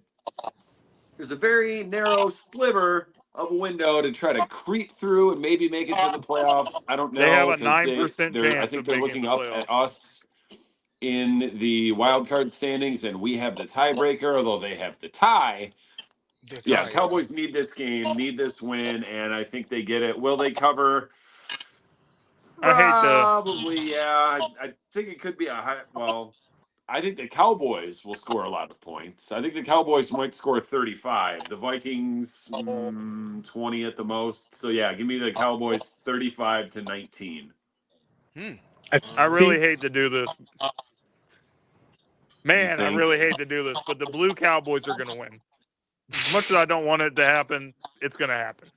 Speaker 2: There's a very narrow sliver of a window to try to creep through and maybe make it to the playoffs. I don't
Speaker 4: They have
Speaker 2: know
Speaker 4: a
Speaker 2: because
Speaker 4: 9%
Speaker 2: I
Speaker 4: chance
Speaker 2: think
Speaker 4: of
Speaker 2: they're
Speaker 4: making
Speaker 2: looking
Speaker 4: the
Speaker 2: up at
Speaker 4: playoffs.
Speaker 2: us in the wild card standings, and we have the tiebreaker, although they have the tie. Yeah, Cowboys need this game, need this win, and I think they get it. Will they cover?
Speaker 4: I hate the
Speaker 2: Probably, yeah. I think it could be a high. Well, I think the Cowboys will score a lot of points. I think the Cowboys might score 35. The Vikings 20 at the most. So yeah, give me the Cowboys 35-19.
Speaker 4: I really hate to do this. Man, I
Speaker 2: think?
Speaker 4: really hate to do this, but the blue Cowboys are going to win. As much as I don't want it to happen, it's going to happen.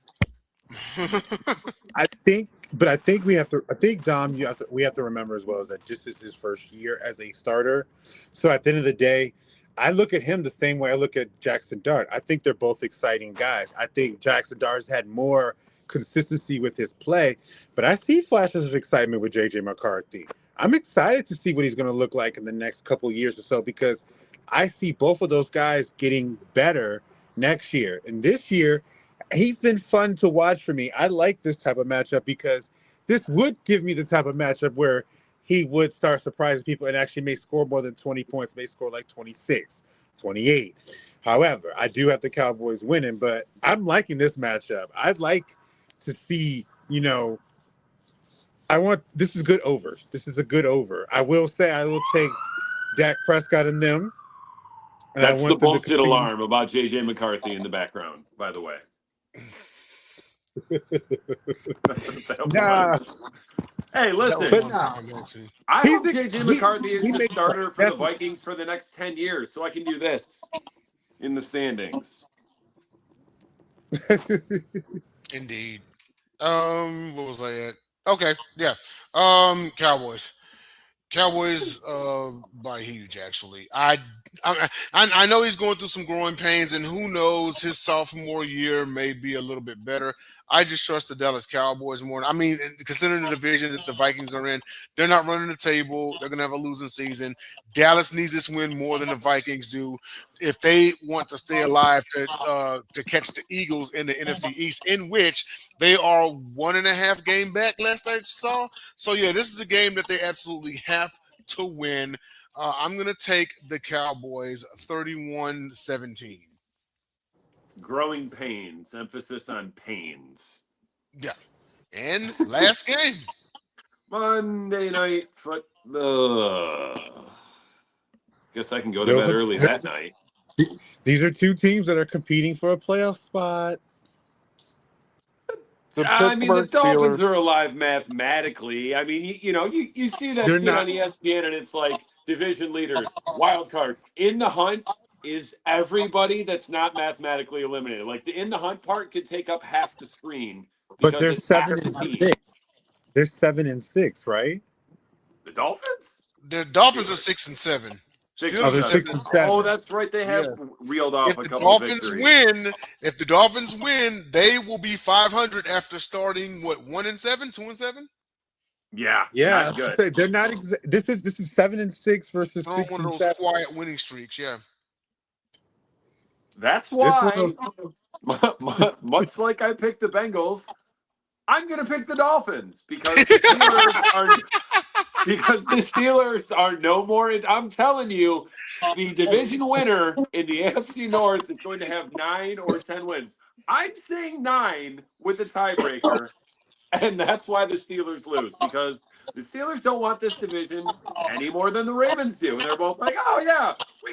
Speaker 5: I think we have to. I think Dom, we have to remember as well is that this is his first year as a starter. So at the end of the day, I look at him the same way I look at Jackson Dart. I think they're both exciting guys. I think Jackson Dart's had more consistency with his play, but I see flashes of excitement with JJ McCarthy. I'm excited to see what he's going to look like in the next couple of years or so because I see both of those guys getting better next year. And this year, he's been fun to watch for me. I like this type of matchup because this would give me the type of matchup where he would start surprising people and actually may score more than 20 points, may score like 26, 28. However, I do have the Cowboys winning, but I'm liking this matchup. I'd like to see, this is good overs. This is a good over. I will say I will take Dak Prescott and them. And
Speaker 2: That's
Speaker 5: I
Speaker 2: the
Speaker 5: want them to
Speaker 2: bullshit
Speaker 5: continue.
Speaker 2: alarm about JJ McCarthy in the background, by the way.
Speaker 5: Nah.
Speaker 2: Hey, listen. I hope JJ McCarthy is the starter for the Vikings for the next 10 years so I can do this in the standings.
Speaker 1: Indeed. What was I at? Okay, yeah. Cowboys. Cowboys by huge actually. I know he's going through some growing pains, and who knows, his sophomore year may be a little bit better. I just trust the Dallas Cowboys more. I mean, considering the division that the Vikings are in, they're not running the table. They're going to have a losing season. Dallas needs this win more than the Vikings do if they want to stay alive to catch the Eagles in the NFC East, in which they are 1.5 game back last I saw. So, yeah, this is a game that they absolutely have to win. I'm going to take the Cowboys 31-17.
Speaker 2: Growing pains, emphasis on pains.
Speaker 1: Yeah. And last game.
Speaker 2: Monday Night Football. Guess I can go to bed early that night.
Speaker 5: These are two teams that are competing for a playoff spot.
Speaker 2: I mean, the Dolphins are alive mathematically. I mean, you see that shit on ESPN, and it's like division leaders, wild card. In the hunt is everybody that's not mathematically eliminated. Like the in the hunt part could take up half the screen because
Speaker 5: but they're
Speaker 2: it's
Speaker 5: 7-6. They're 7-6, right?
Speaker 2: The Dolphins?
Speaker 1: The Dolphins are 6-7.
Speaker 5: Still 6-7.
Speaker 2: Oh, that's right. They have reeled off
Speaker 1: if
Speaker 2: a
Speaker 1: the
Speaker 2: couple of victories.
Speaker 1: If the Dolphins win, they will be 500 after starting 1-7, 2-7.
Speaker 2: Yeah,
Speaker 5: yeah.
Speaker 2: Not good.
Speaker 5: They're not. This is 7-6 versus 6-7.
Speaker 1: One of those quiet winning streaks. Yeah.
Speaker 2: That's
Speaker 5: It's one
Speaker 2: why, much like I picked the Bengals, I'm going to pick the Dolphins because the Steelers are no more. I'm telling you, the division winner in the AFC North is going to have 9 or 10 wins. I'm saying 9 with the tiebreaker. And that's why the Steelers lose, because the Steelers don't want this division any more than the Ravens do. And they're both like, oh yeah, we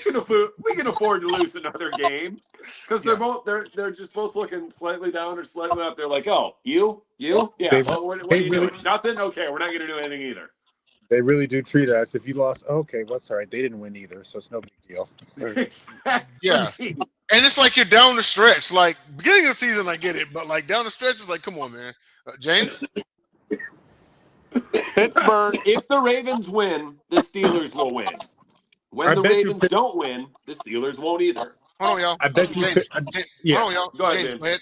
Speaker 2: can afford to lose another game. Because
Speaker 1: Yeah.
Speaker 2: they're just both looking slightly down or slightly up. They're like, oh, you? Yeah,
Speaker 5: They
Speaker 2: well, what are
Speaker 5: they
Speaker 2: you
Speaker 5: really
Speaker 2: doing? Nothing? Okay, we're not gonna do anything either.
Speaker 5: they really do treat us. If you lost, okay, what's all right. They didn't win either, so it's no big deal.
Speaker 1: Yeah.
Speaker 2: Exactly.
Speaker 1: And it's like you're down the stretch. Like beginning of the season, I get it, but like down the stretch, it's like, come on, man. James.
Speaker 4: Pittsburgh.
Speaker 2: If the Ravens win, the Steelers will win. When
Speaker 5: I
Speaker 2: the
Speaker 5: bet you
Speaker 2: Ravens don't win, the Steelers won't either.
Speaker 1: Hold on, y'all.
Speaker 5: I bet you
Speaker 1: James.
Speaker 5: yeah.
Speaker 1: Hold on, y'all.
Speaker 2: Go ahead,
Speaker 1: James,
Speaker 2: James.
Speaker 1: go ahead.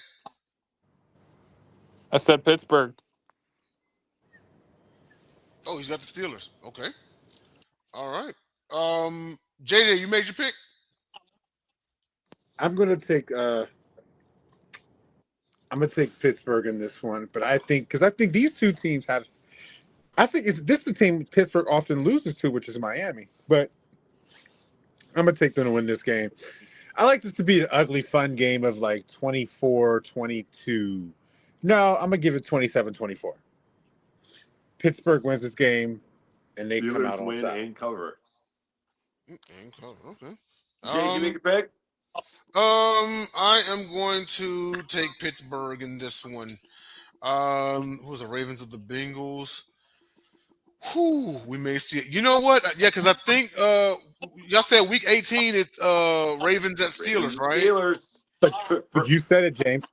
Speaker 4: I said Pittsburgh.
Speaker 1: Oh, he's got the Steelers. Okay. All right. JJ, you made your pick?
Speaker 5: I'm gonna take Pittsburgh in this one, but I think these two teams have. I think this the team Pittsburgh often loses to, which is Miami. But I'm gonna take them to win this game. I like this to be an ugly, fun game of like 24-22. No, I'm gonna give it 27-24. Pittsburgh wins this game, and they come out
Speaker 2: Steelers
Speaker 5: on
Speaker 2: win
Speaker 5: top.
Speaker 2: and cover.
Speaker 1: Okay.
Speaker 2: Jake, you make a pick?
Speaker 1: I am going to take Pittsburgh in this one. Who was the Ravens of the Bengals? Whew, we may see it. You know what? Yeah, because I think y'all said week 18 it's Ravens at Steelers, right?
Speaker 2: Steelers.
Speaker 5: But you said it, James.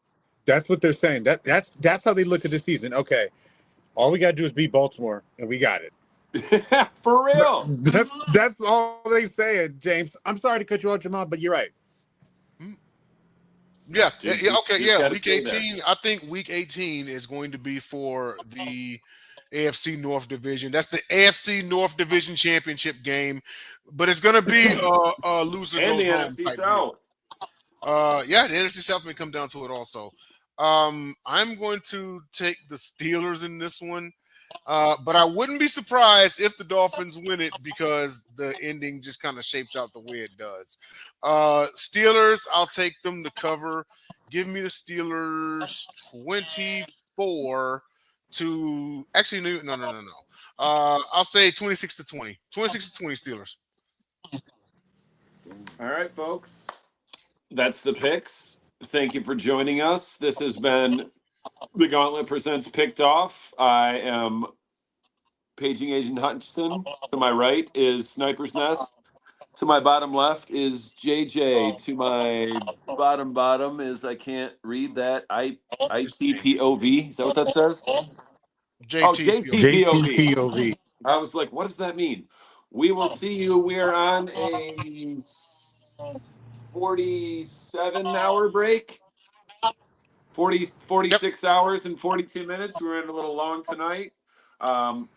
Speaker 5: That's what they're saying. That's how they look at the season. Okay, all we gotta do is beat Baltimore, and we got it.
Speaker 2: For real.
Speaker 5: That's all they saying, James. I'm sorry to cut you off, Jamal, but you're right.
Speaker 1: Yeah,
Speaker 2: Dude,
Speaker 1: yeah, okay,
Speaker 2: you
Speaker 1: yeah.
Speaker 2: gotta
Speaker 1: Week
Speaker 2: say
Speaker 1: 18,
Speaker 2: that.
Speaker 1: I think week 18 is going to be for the AFC North Division. That's the AFC North Division Championship game, but it's going to be a loser
Speaker 2: And
Speaker 1: goes
Speaker 2: the
Speaker 1: home
Speaker 2: NFC
Speaker 1: type
Speaker 2: South.
Speaker 1: deal. Yeah, the NFC South may come down to it also. I'm going to take the Steelers in this one. But I wouldn't be surprised if the Dolphins win it because the ending just kind of shapes out the way it does. Steelers, I'll take them to cover. Give me the Steelers 24 to actually no. I'll say 26-20. 26-20 Steelers.
Speaker 2: All right, folks. That's the picks. Thank you for joining us. This has been the Gauntlet Presents Picked Off. I am Paging Agent Hutchinson. To my right is Sniper's Nest. To my bottom left is JJ. To my bottom is, I can't read that, ITPOV. Is that what that says? Oh,
Speaker 1: JTPO.
Speaker 2: JTPOV.
Speaker 5: JTPOV.
Speaker 2: I was like, what does that mean? We will see you. We are on a 47-hour break. 46 hours and 42 minutes. We ran a little long tonight.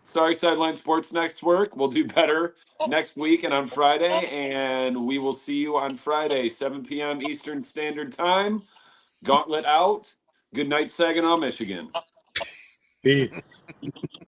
Speaker 2: Sorry, Sideline Sports Network. We'll do better next week and on Friday. And we will see you on Friday, 7 p.m. Eastern Standard Time. Gauntlet out. Good night, Saginaw, Michigan.
Speaker 5: Peace.